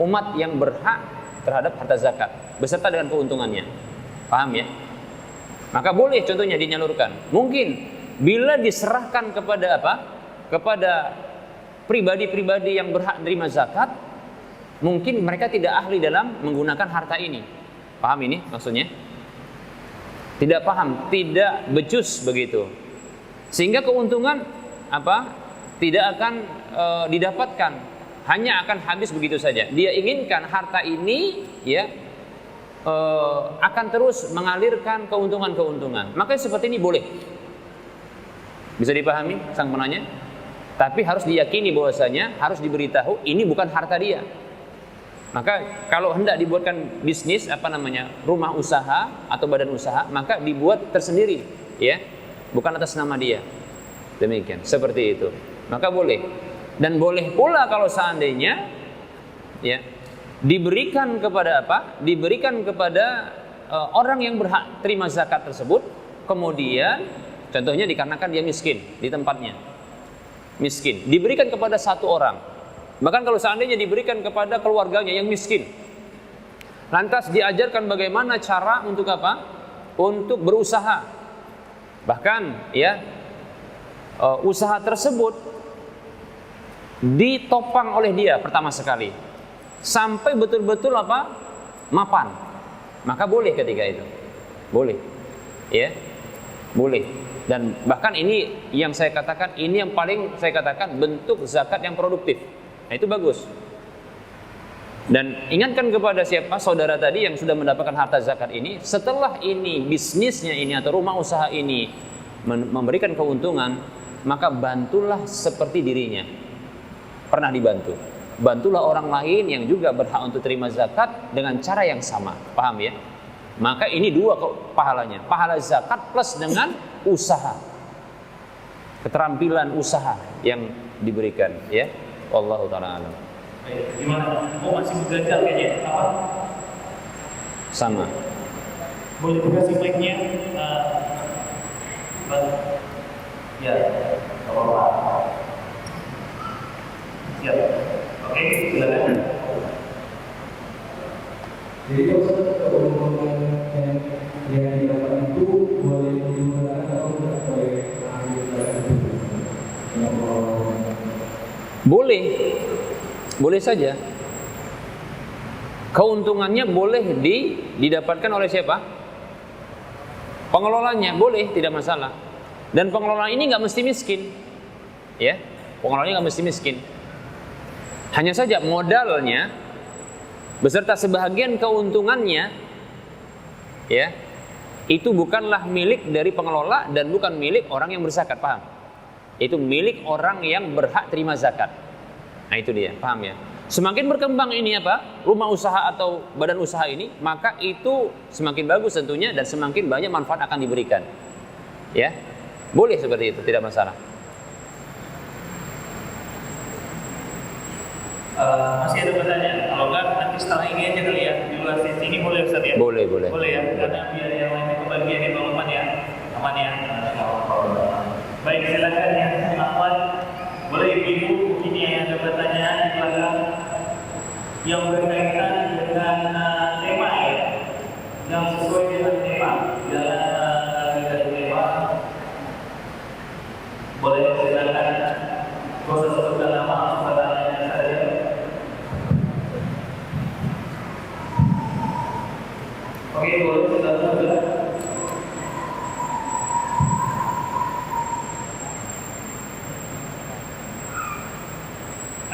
umat yang berhak terhadap harta zakat beserta dengan keuntungannya. Paham, ya? Maka boleh contohnya dinyalurkan. Mungkin bila diserahkan kepada kepada pribadi-pribadi yang berhak menerima zakat, mungkin mereka tidak ahli dalam menggunakan harta ini. Paham ini maksudnya? tidak paham, tidak becus begitu, sehingga keuntungan tidak akan didapatkan, hanya akan habis begitu saja. Dia inginkan harta ini akan terus mengalirkan keuntungan-keuntungan. Maka seperti ini boleh, bisa dipahami sang penanya, tapi harus diyakini bahwasanya harus diberitahu ini bukan harta dia. Maka kalau hendak dibuatkan bisnis rumah usaha atau badan usaha, maka dibuat tersendiri, bukan atas nama dia. Demikian, seperti itu. Maka boleh. Dan boleh pula kalau seandainya diberikan kepada diberikan kepada orang yang berhak terima zakat tersebut, kemudian contohnya dikarenakan dia miskin di tempatnya, miskin, diberikan kepada satu orang. Bahkan kalau seandainya diberikan kepada keluarganya yang miskin, lantas diajarkan bagaimana cara untuk untuk berusaha. Bahkan usaha tersebut ditopang oleh dia pertama sekali sampai betul-betul mapan, maka boleh ketika itu, boleh, boleh. Dan bahkan ini yang saya katakan, ini yang paling saya katakan bentuk zakat yang produktif. Nah, itu bagus. Dan ingatkan kepada saudara tadi yang sudah mendapatkan harta zakat ini, setelah ini bisnisnya ini atau rumah usaha ini memberikan keuntungan, maka bantulah seperti dirinya pernah dibantu. Bantulah orang lain yang juga berhak untuk terima zakat dengan cara yang sama. Paham ya? Maka ini dua pahalanya. Pahala zakat plus dengan usaha, keterampilan usaha yang diberikan, Wallahu ta'ala alam.
Gimana? Masih berganjal kayaknya?
Sama.
Boleh dikasih mic-nya? Ya, apa-apa. Siap. Oke, silakan.
Jadi keuntungan yang didapat itu boleh digunakan atau tidak
boleh, boleh saja. Keuntungannya boleh didapatkan oleh siapa? Pengelolanya, boleh, tidak masalah. Dan pengelola ini nggak mesti miskin, pengelolanya nggak mesti miskin. Hanya saja modalnya beserta sebahagian keuntungannya, itu bukanlah milik dari pengelola dan bukan milik orang yang berzakat, paham? Itu milik orang yang berhak terima zakat. Nah itu dia, paham ya? Semakin berkembang ini rumah usaha atau badan usaha ini, maka itu semakin bagus tentunya dan semakin banyak manfaat akan diberikan. Boleh seperti itu, tidak masalah.
Masih ada pertanyaan? Kalau enggak nanti setelah ini aja kali ya, di luar sisi ini boleh Ustaz ya?
Boleh.
Boleh ya, karena biar yang lainnya kebagian itu aman ya. Baik, silakan yang Ahmad. Boleh ibu ini yang ada pertanyaan di belakang yang berkaitan dengan tema yang sesuai dengan tema. Jangan tema. Boleh silakan. Proses sebutkan nama pertanyaannya saja. Oke, boleh silakan.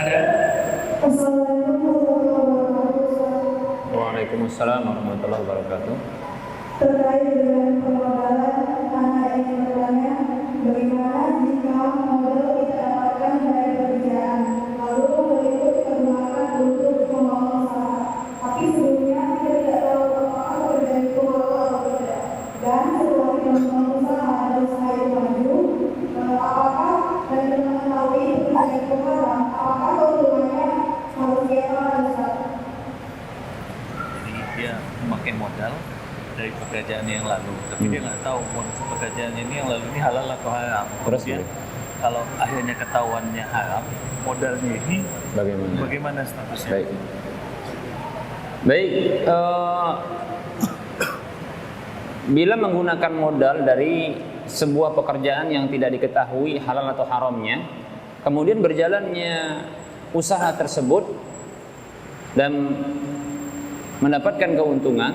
Ada?
Waalaikumsalam warahmatullahi wabarakatuh.
Terkait dengan permodalan, anak ingin bertanya, bagaimana jika modal kita dapatkan dari pekerjaan, lalu berikut digunakan untuk membangun usaha, tapi sebelumnya kita tidak tahu apakah pekerjaan itu laku atau tidak, dan setelah kita membangun usaha dan usaha itu maju, apakah dan dengan mengetahui pekerjaan itu haram, apakah keuntungannya harus kita lakukan?
Jadi dia memakai modal dari pekerjaan yang lalu, tapi dia nggak tahu pekerjaan ini yang lalu ini halal atau haram. Kemudian kalau akhirnya ketahuannya haram, modalnya ini bagaimana statusnya?
Baik. Bila menggunakan modal dari sebuah pekerjaan yang tidak diketahui halal atau haramnya, kemudian berjalannya usaha tersebut dan mendapatkan keuntungan,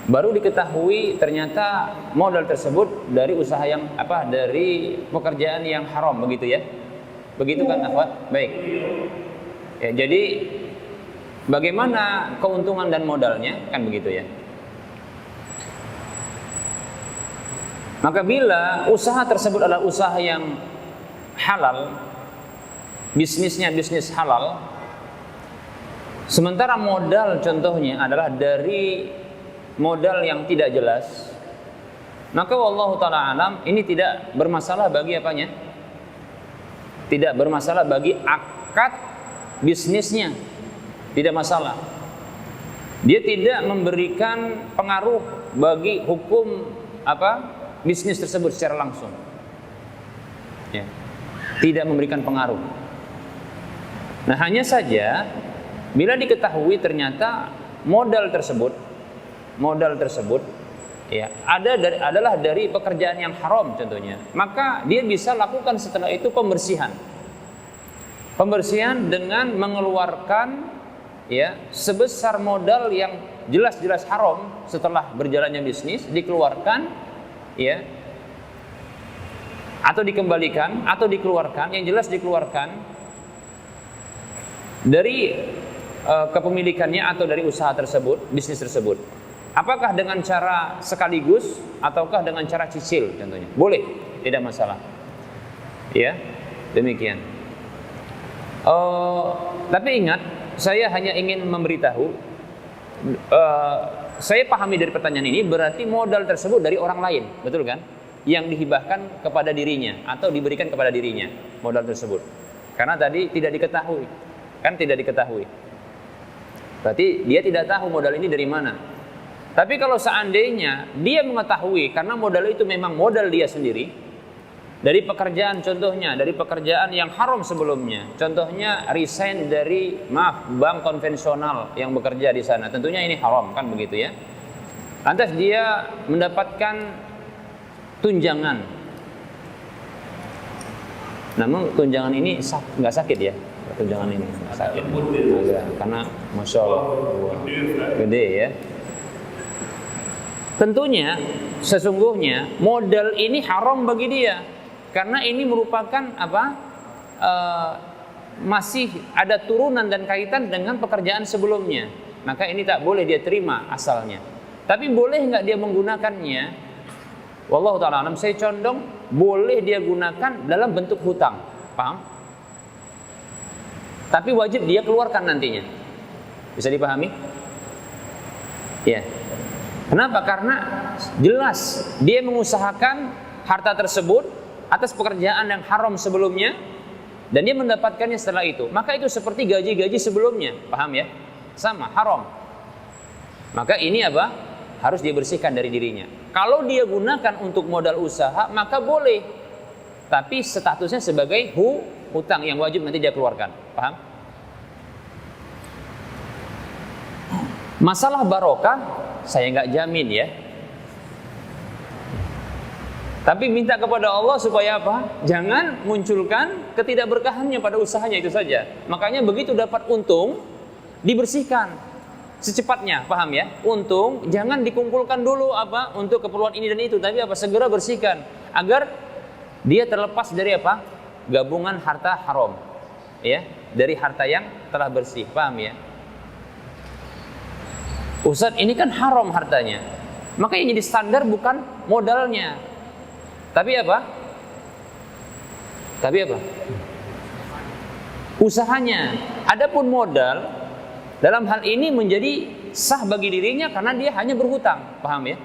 baru diketahui ternyata modal tersebut dari usaha yang dari pekerjaan yang haram, begitu ya? Begitu kan, akhwat? Baik. Ya, jadi bagaimana keuntungan dan modalnya, kan begitu ya? Maka bila usaha tersebut adalah usaha yang halal, bisnisnya bisnis halal, sementara modal contohnya adalah dari modal yang tidak jelas, maka wallahu ta'ala alam ini tidak bermasalah bagi apanya? Tidak bermasalah bagi akad bisnisnya, tidak masalah. Dia tidak memberikan pengaruh bagi hukum bisnis tersebut secara langsung, ya. Tidak memberikan pengaruh. Nah, hanya saja bila diketahui ternyata modal tersebut ya adalah dari pekerjaan yang haram contohnya, maka dia bisa lakukan setelah itu pembersihan dengan mengeluarkan ya sebesar modal yang jelas-jelas haram. Setelah berjalannya bisnis dikeluarkan ya, atau dikembalikan atau dikeluarkan, yang jelas dikeluarkan dari kepemilikannya atau dari usaha tersebut, bisnis tersebut. Apakah dengan cara sekaligus ataukah dengan cara cicil contohnya? Boleh, tidak masalah. Ya, demikian. Tapi ingat, saya hanya ingin memberitahu, saya pahami dari pertanyaan ini berarti modal tersebut dari orang lain, betul kan? Yang dihibahkan kepada dirinya atau diberikan kepada dirinya modal tersebut. Karena tadi tidak diketahui, kan tidak diketahui. Berarti dia tidak tahu modal ini dari mana. Tapi kalau seandainya dia mengetahui karena modal itu memang modal dia sendiri dari pekerjaan, contohnya dari pekerjaan yang haram sebelumnya, contohnya resign dari bank konvensional yang bekerja di sana, tentunya ini haram kan begitu ya. Lantas dia mendapatkan tunjangan, namun tunjangan ini nggak sakit ya, tunjangan ini nggak sakit, karena masya Allah gede ya. Tentunya sesungguhnya modal ini haram bagi dia karena ini merupakan masih ada turunan dan kaitan dengan pekerjaan sebelumnya, maka ini tak boleh dia terima asalnya. Tapi boleh nggak dia menggunakannya? Wallahu ta'ala alam, saya condong boleh dia gunakan dalam bentuk hutang, paham? Tapi wajib dia keluarkan nantinya. Bisa dipahami? Ya. Kenapa? Karena jelas dia mengusahakan harta tersebut atas pekerjaan yang haram sebelumnya dan dia mendapatkannya setelah itu. Maka itu seperti gaji-gaji sebelumnya, paham ya? Sama, haram. Maka ini harus dia bersihkan dari dirinya. Kalau dia gunakan untuk modal usaha maka boleh, tapi statusnya sebagai hutang yang wajib nanti dia keluarkan, paham? Masalah barokah saya nggak jamin ya. Tapi minta kepada Allah supaya jangan munculkan ketidakberkahannya pada usahanya itu saja. Makanya begitu dapat untung dibersihkan secepatnya, paham ya? Untung jangan dikumpulkan dulu untuk keperluan ini dan itu, tapi segera bersihkan agar dia terlepas dari gabungan harta haram, ya, dari harta yang telah bersih, paham ya? Ustaz, ini kan haram hartanya. Maka yang jadi standar bukan modalnya, tapi usahanya. Adapun modal dalam hal ini menjadi sah bagi dirinya karena dia hanya berhutang, paham ya?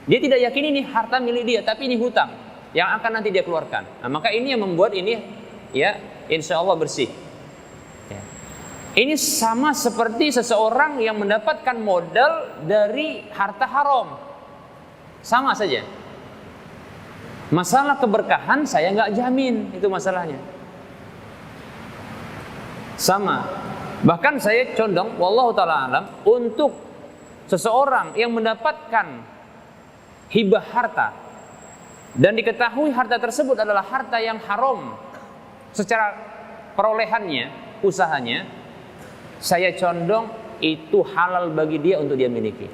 Dia tidak yakin ini harta milik dia, tapi ini hutang yang akan nanti dia keluarkan. Nah, maka ini yang membuat ini ya insya Allah bersih. Ini sama seperti seseorang yang mendapatkan modal dari harta haram. Sama saja. Masalah keberkahan saya nggak jamin, itu masalahnya. Sama. Bahkan saya condong, wallahu ta'ala alam, untuk seseorang yang mendapatkan hibah harta dan diketahui harta tersebut adalah harta yang haram secara perolehannya, usahanya, saya condong itu halal bagi dia untuk dia miliki.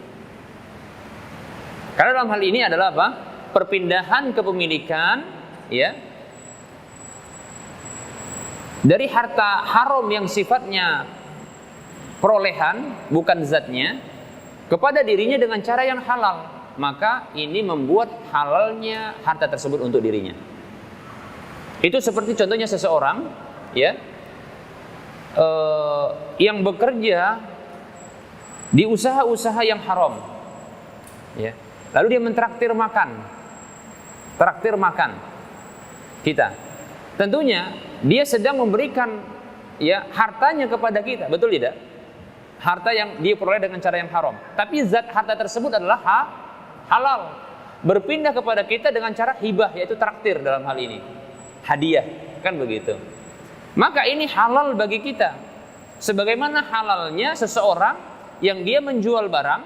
Karena dalam hal ini adalah apa? Perpindahan kepemilikan, ya, dari harta haram yang sifatnya perolehan, bukan zatnya, kepada dirinya dengan cara yang halal. Maka ini membuat halalnya harta tersebut untuk dirinya. Itu seperti contohnya seseorang, ya, yang bekerja di usaha-usaha yang haram, ya, lalu dia mentraktir makan, kita. Tentunya dia sedang memberikan, ya, hartanya kepada kita, betul tidak? Harta yang dia peroleh dengan cara yang haram. Tapi zat harta tersebut adalah halal. Berpindah kepada kita dengan cara hibah, yaitu traktir dalam hal ini. Hadiah, kan begitu. Maka ini halal bagi kita. Sebagaimana halalnya seseorang yang dia menjual barang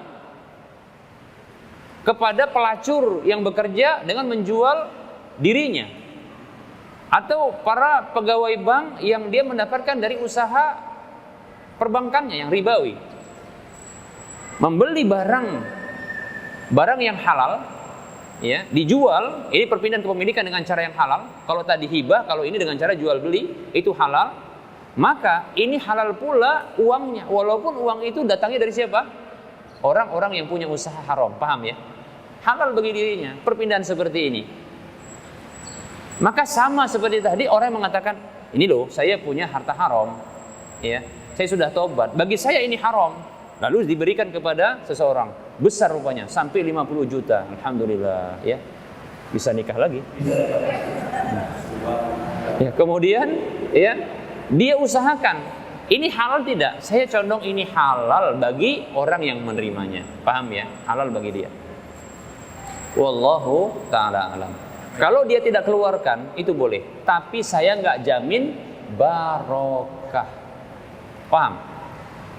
kepada pelacur yang bekerja dengan menjual dirinya, atau para pegawai bank yang dia mendapatkan dari usaha perbankannya yang ribawi. Membeli barang yang halal, ya, dijual, ini perpindahan kepemilikan dengan cara yang halal. Kalau tadi hibah, kalau ini dengan cara jual beli, itu halal. Maka ini halal pula uangnya, walaupun uang itu datangnya dari siapa? Orang-orang yang punya usaha haram, paham ya? Halal bagi dirinya, perpindahan seperti ini. Maka sama seperti tadi, orang yang mengatakan, ini loh, saya punya harta haram, ya, saya sudah tobat, bagi saya ini haram. Lalu diberikan kepada seseorang, besar rupanya, sampai 50 juta, alhamdulillah, ya, bisa nikah lagi. Ya, kemudian, ya, dia usahakan, ini halal tidak? Saya condong ini halal bagi orang yang menerimanya, paham ya? Halal bagi dia. Wallahu ta'ala alam. Kalau dia tidak keluarkan, itu boleh. Tapi saya nggak jamin barokah. Paham?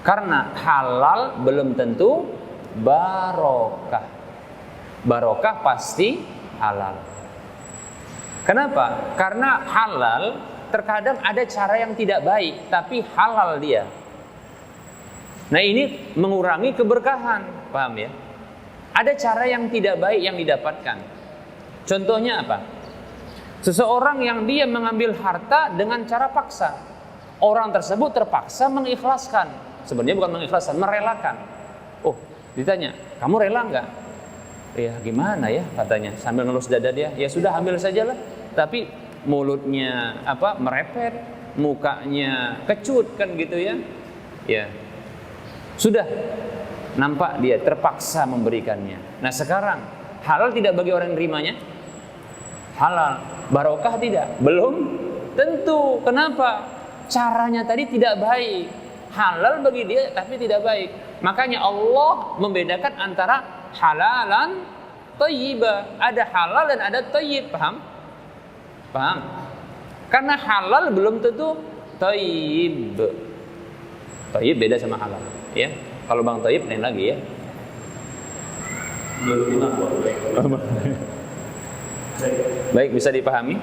Karena halal belum tentu barokah. Barokah pasti halal. Kenapa? Karena halal terkadang ada cara yang tidak baik, tapi halal dia. Nah, ini mengurangi keberkahan, paham ya? Ada cara yang tidak baik yang didapatkan. Contohnya apa? Seseorang yang dia mengambil harta dengan cara paksa. Orang tersebut terpaksa mengikhlaskan. Sebenarnya bukan mengikhlaskan, merelakan. Oh, ditanya, kamu rela nggak? Ya gimana ya, katanya sambil ngelus dada dia. Ya sudah, ambil sajalah. Tapi mulutnya merepet, mukanya kecut, kan gitu ya. Ya. Sudah nampak dia terpaksa memberikannya. Nah, sekarang halal tidak bagi orang yang nerimanya? Halal. Barokah tidak? Belum tentu. Kenapa? Caranya tadi tidak baik. Halal bagi dia tapi tidak baik. Makanya Allah membedakan antara halalan thayyibah. Ada halal dan ada thayyib, paham? Paham? Karena halal belum tentu thayyib. Thayyib beda sama halal, ya. Kalau Bang Thayyib lain lagi ya. Baik, bisa dipahami?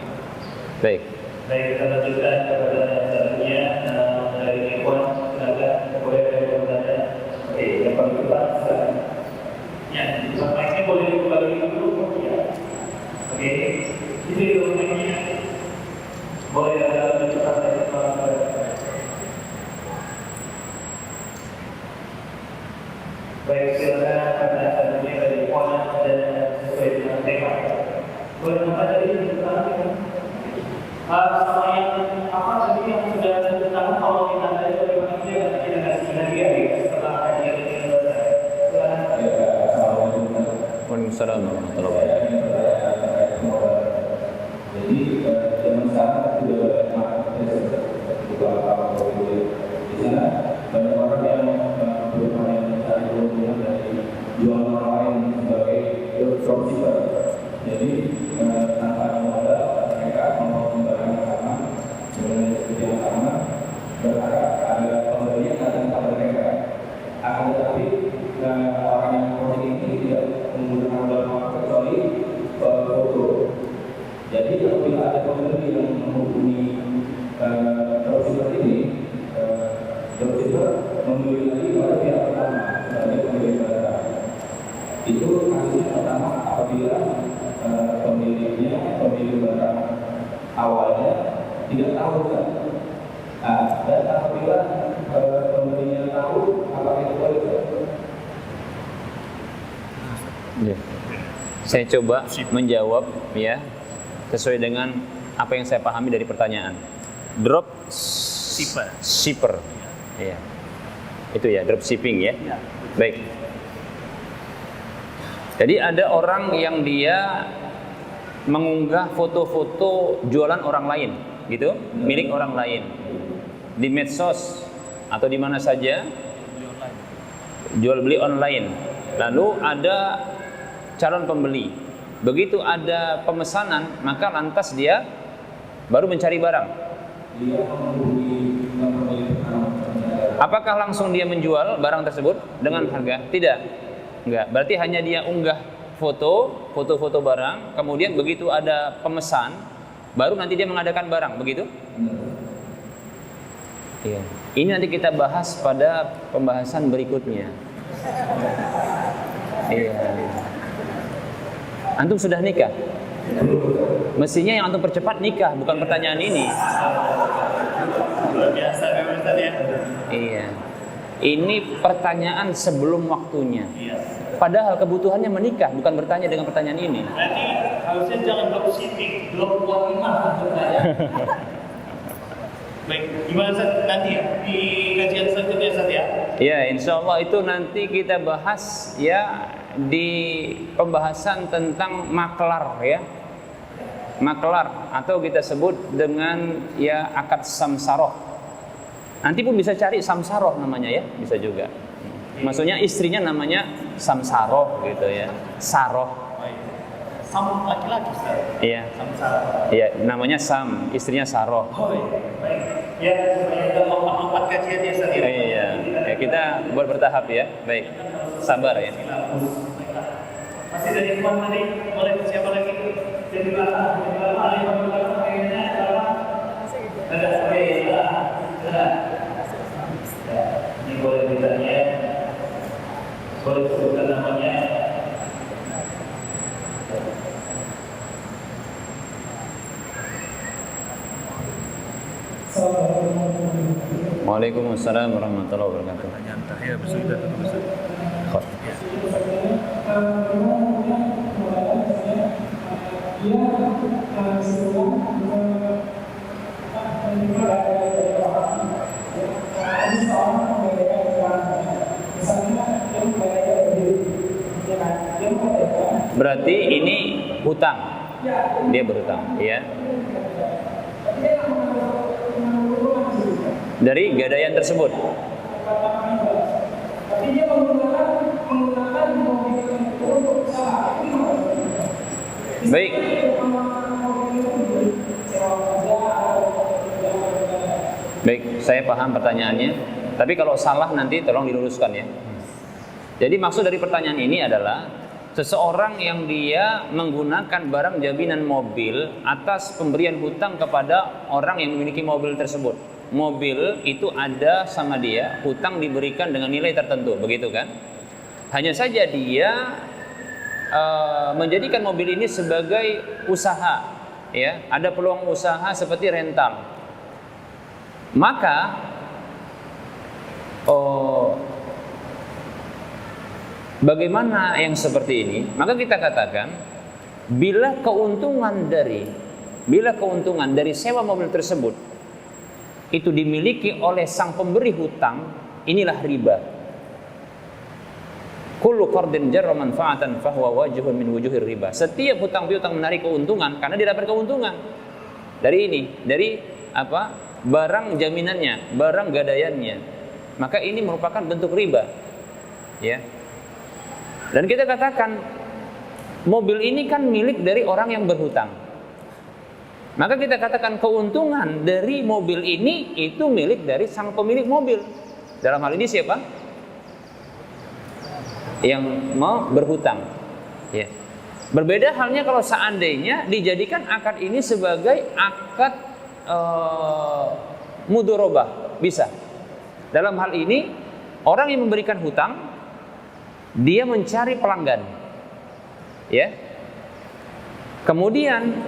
Baik.
Baik, kita lanjutkan kepada selanjutnya dari Ikhwan tenaga boleh bertanya. Oke, yang paling depan silakan. Ya, mic-nya boleh dibuka dulu ya. Oke. Ini mic-nya boleh ada dibuka dari baik, silakan pada selanjutnya dari Ikhwan dan sesuai dengan tema. Boleh buka dari sama yang apa tadi yang sudah tentang kalau kita ada bagaimana dia kita kasih hadiah ya setelah hadiah ini selesai.
Waalaikumsalam warahmatullahi wabarakatuh.
Jadi zaman sekarang sudah juga di sana banyak orang yang berupaya mencari keuntungan dari jual orang lain sebagai dropshipper. Jadi tanpa modal mereka membangun barang yang sama dengan seperti yang sama, berharap ada pembeli yang datang kepada mereka. Akan tetapi orang yang proyek ini tidak menggunakan modal kecuali foto. Jadi apabila ada pembeli yang menghubungi dropshipper ini, dropshipper membeli lagi pada pihak pertama sebagai pembeli barang. Itu kasusnya pertama awalnya tidak tahu kan. Nah, dan apabila pembelinya tahu, apakah itu boleh?
Ya. Saya coba menjawab ya sesuai dengan apa yang saya pahami dari pertanyaan. Drop shipper. Ya. Itu ya, drop shipping ya. Baik. Jadi ada orang yang dia mengunggah foto-foto jualan orang lain, gitu, milik orang lain di medsos atau di mana saja, jual beli online. Lalu ada calon pembeli. Begitu ada pemesanan, maka lantas dia baru mencari barang. Apakah langsung dia menjual barang tersebut dengan harga? Tidak. Enggak. Berarti hanya dia unggah foto-foto barang, kemudian begitu ada pemesan, baru nanti dia mengadakan barang, begitu? Iya. Ini nanti kita bahas pada pembahasan berikutnya. Iya. Antum sudah nikah? Mestinya yang antum percepat nikah, bukan pertanyaan ini.
Luar biasa memang Ustaz ya.
Iya. Ini pertanyaan sebelum waktunya.
Iya.
Padahal kebutuhannya menikah, bukan bertanya dengan pertanyaan ini.
Berarti harusnya jangan drop shipping, drop uang emas maksudnya. Baik, gimana Ustaz nanti ya di kajian selanjutnya Ustaz ya?
Ya, insya Allah itu nanti kita bahas ya di pembahasan tentang maklar ya. Maklar atau kita sebut dengan ya akad samsaroh. Nanti pun bisa cari samsaroh namanya ya, bisa juga. Maksudnya istrinya namanya samsaroh gitu ya, saroh.
Sam laki-laki Ustaz.
Iya.
Samsara.
Iya, namanya Sam, istrinya Saroh.
Oh iya, baik. Ya, supaya kita lompat kajiannya Ustaz ya.
Iya. Ya, kita buat bertahap ya. Baik. Sabar ya.
Masih dari Ikhwan tadi, boleh siapa lagi? Jadi belakang, kayaknya ada ini boleh ditanya, boleh sebutkan namanya.
Waalaikumsalam warahmatullahi wabarakatuh.
Pertanyaan terakhir bersudah tutup Ustaz.
Berarti ini hutang. Dia berhutang, ya. Dari gadaian tersebut. Baik. Baik, saya paham pertanyaannya. Tapi kalau salah nanti tolong diluruskan ya. Jadi maksud dari pertanyaan ini adalah seseorang yang dia menggunakan barang jaminan mobil atas pemberian hutang kepada orang yang memiliki mobil tersebut. Mobil itu ada sama dia, hutang diberikan dengan nilai tertentu, begitu kan? Hanya saja dia menjadikan mobil ini sebagai usaha, ya, ada peluang usaha seperti rental. Maka bagaimana yang seperti ini? Maka kita katakan bila keuntungan dari sewa mobil tersebut itu dimiliki oleh sang pemberi hutang, inilah riba. Kullu qardin jarra manfaatan fahuwa wajhun min wujuhir riba. Setiap hutang piutang menarik keuntungan karena dia dapat keuntungan dari ini, dari apa? Barang jaminannya, barang gadaiannya. Maka ini merupakan bentuk riba. Ya. Dan kita katakan mobil ini kan milik dari orang yang berhutang. Maka kita katakan keuntungan dari mobil ini itu milik dari sang pemilik mobil. Dalam hal ini siapa? Yang mau berhutang. Ya. Berbeda halnya kalau seandainya dijadikan akad ini sebagai akad mudorobah, bisa. Dalam hal ini orang yang memberikan hutang dia mencari pelanggan, ya. Kemudian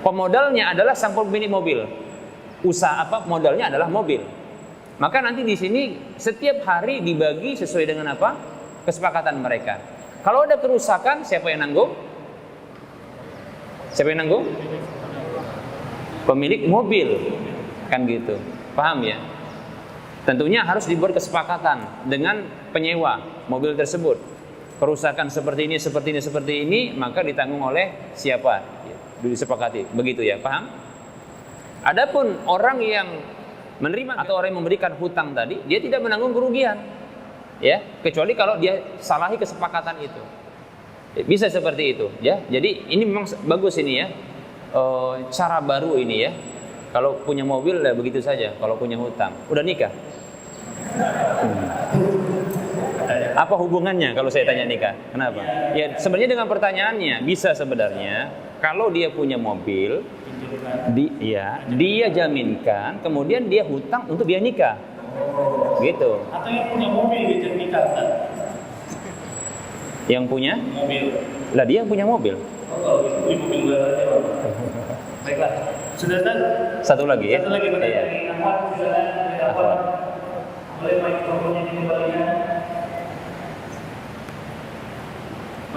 Pemodalnya adalah sang pemilik mobil. Usaha modalnya adalah mobil. Maka nanti di sini setiap hari dibagi sesuai dengan apa? Kesepakatan mereka. Kalau ada kerusakan, siapa yang nanggung? Siapa yang nanggung? Pemilik mobil. Kan gitu. Paham ya? Tentunya harus dibuat kesepakatan dengan penyewa mobil tersebut. Kerusakan seperti ini, maka ditanggung oleh siapa? Disepakati. Begitu ya, paham? Adapun orang yang menerima atau orang yang memberikan hutang tadi, dia tidak menanggung kerugian. Ya, kecuali kalau dia salahi kesepakatan itu. Bisa seperti itu, ya. Jadi ini memang bagus ini ya. Cara baru ini ya. Kalau punya mobil ya begitu saja, kalau punya hutang. Udah nikah? Apa hubungannya kalau saya tanya nikah? Kenapa? Ya sebenarnya dengan pertanyaannya bisa sebenarnya kalau dia punya mobil, dia jaminkan, kemudian dia hutang untuk dia nikah, gitu.
Atau yang punya mobil dia nikah, Ustaz?
Yang punya?
Mobil.
Lah dia yang punya mobil.
Oh, kalau itu punya mobil baru. Baiklah. Sudah, Ustaz?
Satu lagi ya?
Satu lagi pertanyaan dari Ahmad, silakan dari Ahmad. Boleh mikrofonnya dikembalikan?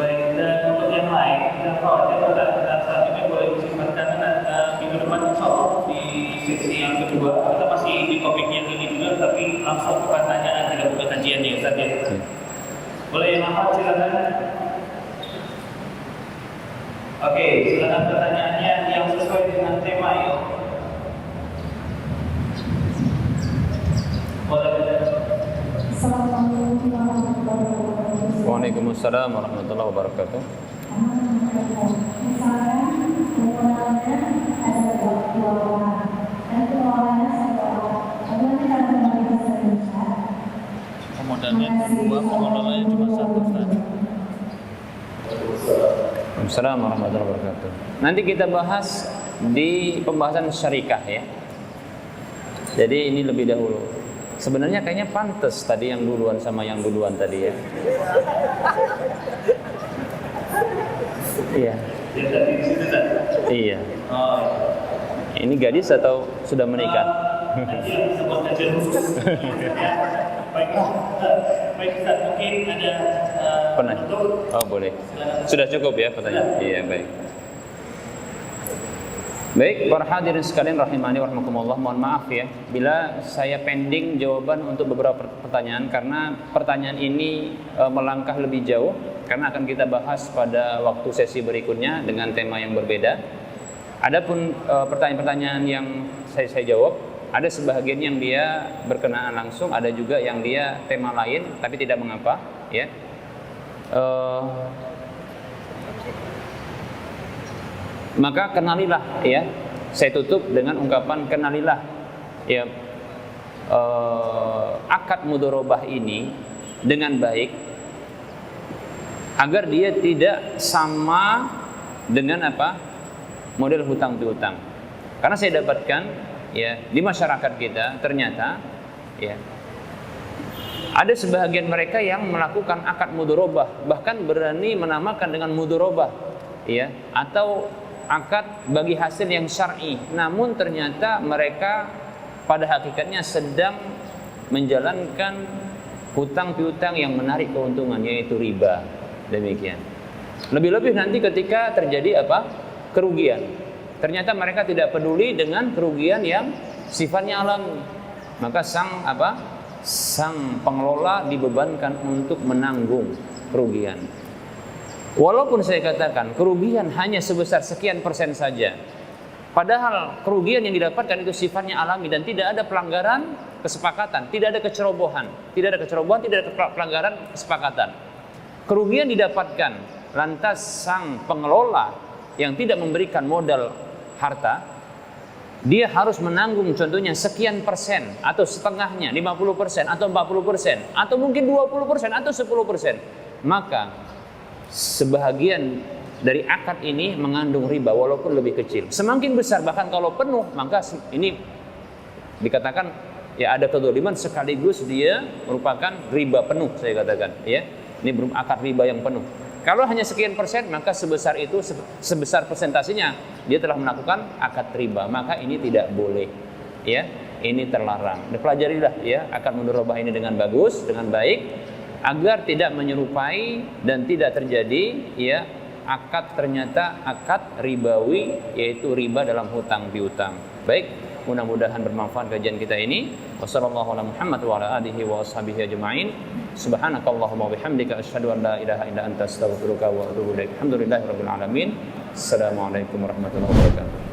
Baik, dan untuk yang lain, kita khawatir pada saat ini boleh disimpankan minggu depan insyaallah di sesi yang kedua. Kita masih di topik yang ini juga, tapi langsung ke pertanyaan tidak buka kajian ya Ustaz ya. Boleh yang Ahmad silakan. Oke, silakan pertanyaannya yang sesuai dengan tema ya.
Assalamualaikum warahmatullahi wabarakatuh.
Waalaikumsalam warahmatullahi wabarakatuh.
Misalnya, pengeluarannya ada dua orang, dan pengeluarannya satu orang. Bagaimana cara membagi bahasa Indonesia?
Pemodalnya dua, pemodalnya cuma satu, Ustaz.
Assalamualaikum warahmatullahi wabarakatuh. Nanti kita bahas di pembahasan syarikah ya. Jadi ini lebih dahulu. Sebenarnya kayaknya pantas tadi yang duluan sama yang duluan tadi ya. Iya. Iya. Ini gadis atau sudah menikah?
Nanti yang disebut kajian khusus. Baik Ustaz, mungkin ada
Pernah? Oh boleh. Sudah cukup ya pertanyaan? Iya baik. Baik, para hadirin sekalian rahimani wa rahmakumullah, mohon maaf ya bila saya pending jawaban untuk beberapa pertanyaan karena pertanyaan ini melangkah lebih jauh karena akan kita bahas pada waktu sesi berikutnya dengan tema yang berbeda. Adapun pertanyaan-pertanyaan yang saya jawab, ada sebahagian yang dia berkenaan langsung, ada juga yang dia tema lain tapi tidak mengapa ya. Maka kenalilah ya, saya tutup dengan ungkapan kenalilah ya akad mudharabah ini dengan baik agar dia tidak sama dengan apa model hutang piutang. Karena saya dapatkan ya di masyarakat kita ternyata ya ada sebahagian mereka yang melakukan akad mudharabah, bahkan berani menamakan dengan mudharabah ya, atau akad bagi hasil yang syar'i, namun ternyata mereka pada hakikatnya sedang menjalankan hutang piutang yang menarik keuntungan, yaitu riba. Demikian. Lebih-lebih nanti ketika terjadi apa? Kerugian. Ternyata mereka tidak peduli dengan kerugian yang sifatnya alami. Maka sang pengelola dibebankan untuk menanggung kerugian. Walaupun saya katakan kerugian hanya sebesar sekian persen saja, padahal kerugian yang didapatkan itu sifatnya alami dan tidak ada pelanggaran kesepakatan, tidak ada kecerobohan, tidak ada pelanggaran kesepakatan. Kerugian didapatkan lantas sang pengelola yang tidak memberikan modal harta, dia harus menanggung contohnya sekian persen atau setengahnya, 50% atau 40% atau mungkin 20% atau 10%. Maka sebahagian dari akad ini mengandung riba walaupun lebih kecil. Semakin besar bahkan kalau penuh, maka ini dikatakan ya ada kezaliman sekaligus dia merupakan riba penuh, saya katakan ya. Ini akad riba yang penuh. Kalau hanya sekian persen, maka sebesar itu, sebesar persentasenya dia telah melakukan akad riba, maka ini tidak boleh, ya, ini terlarang. Dipelajarilah, ya, akad mudharabah ini dengan bagus, dengan baik, agar tidak menyerupai dan tidak terjadi, ya, akad ternyata akad ribawi, yaitu riba dalam hutang piutang. Baik. Mudah-mudahan bermanfaat kajian kita ini. Wassallallahu ala Muhammad wa ala alihi wa ashabihi ajma'in. Subhanakallahumma wa bihamdika asyhadu an la ilaha illa anta astaghfiruka wa atubu ilaik. Alhamdulillahirabbil alamin. Assalamualaikum warahmatullahi wabarakatuh.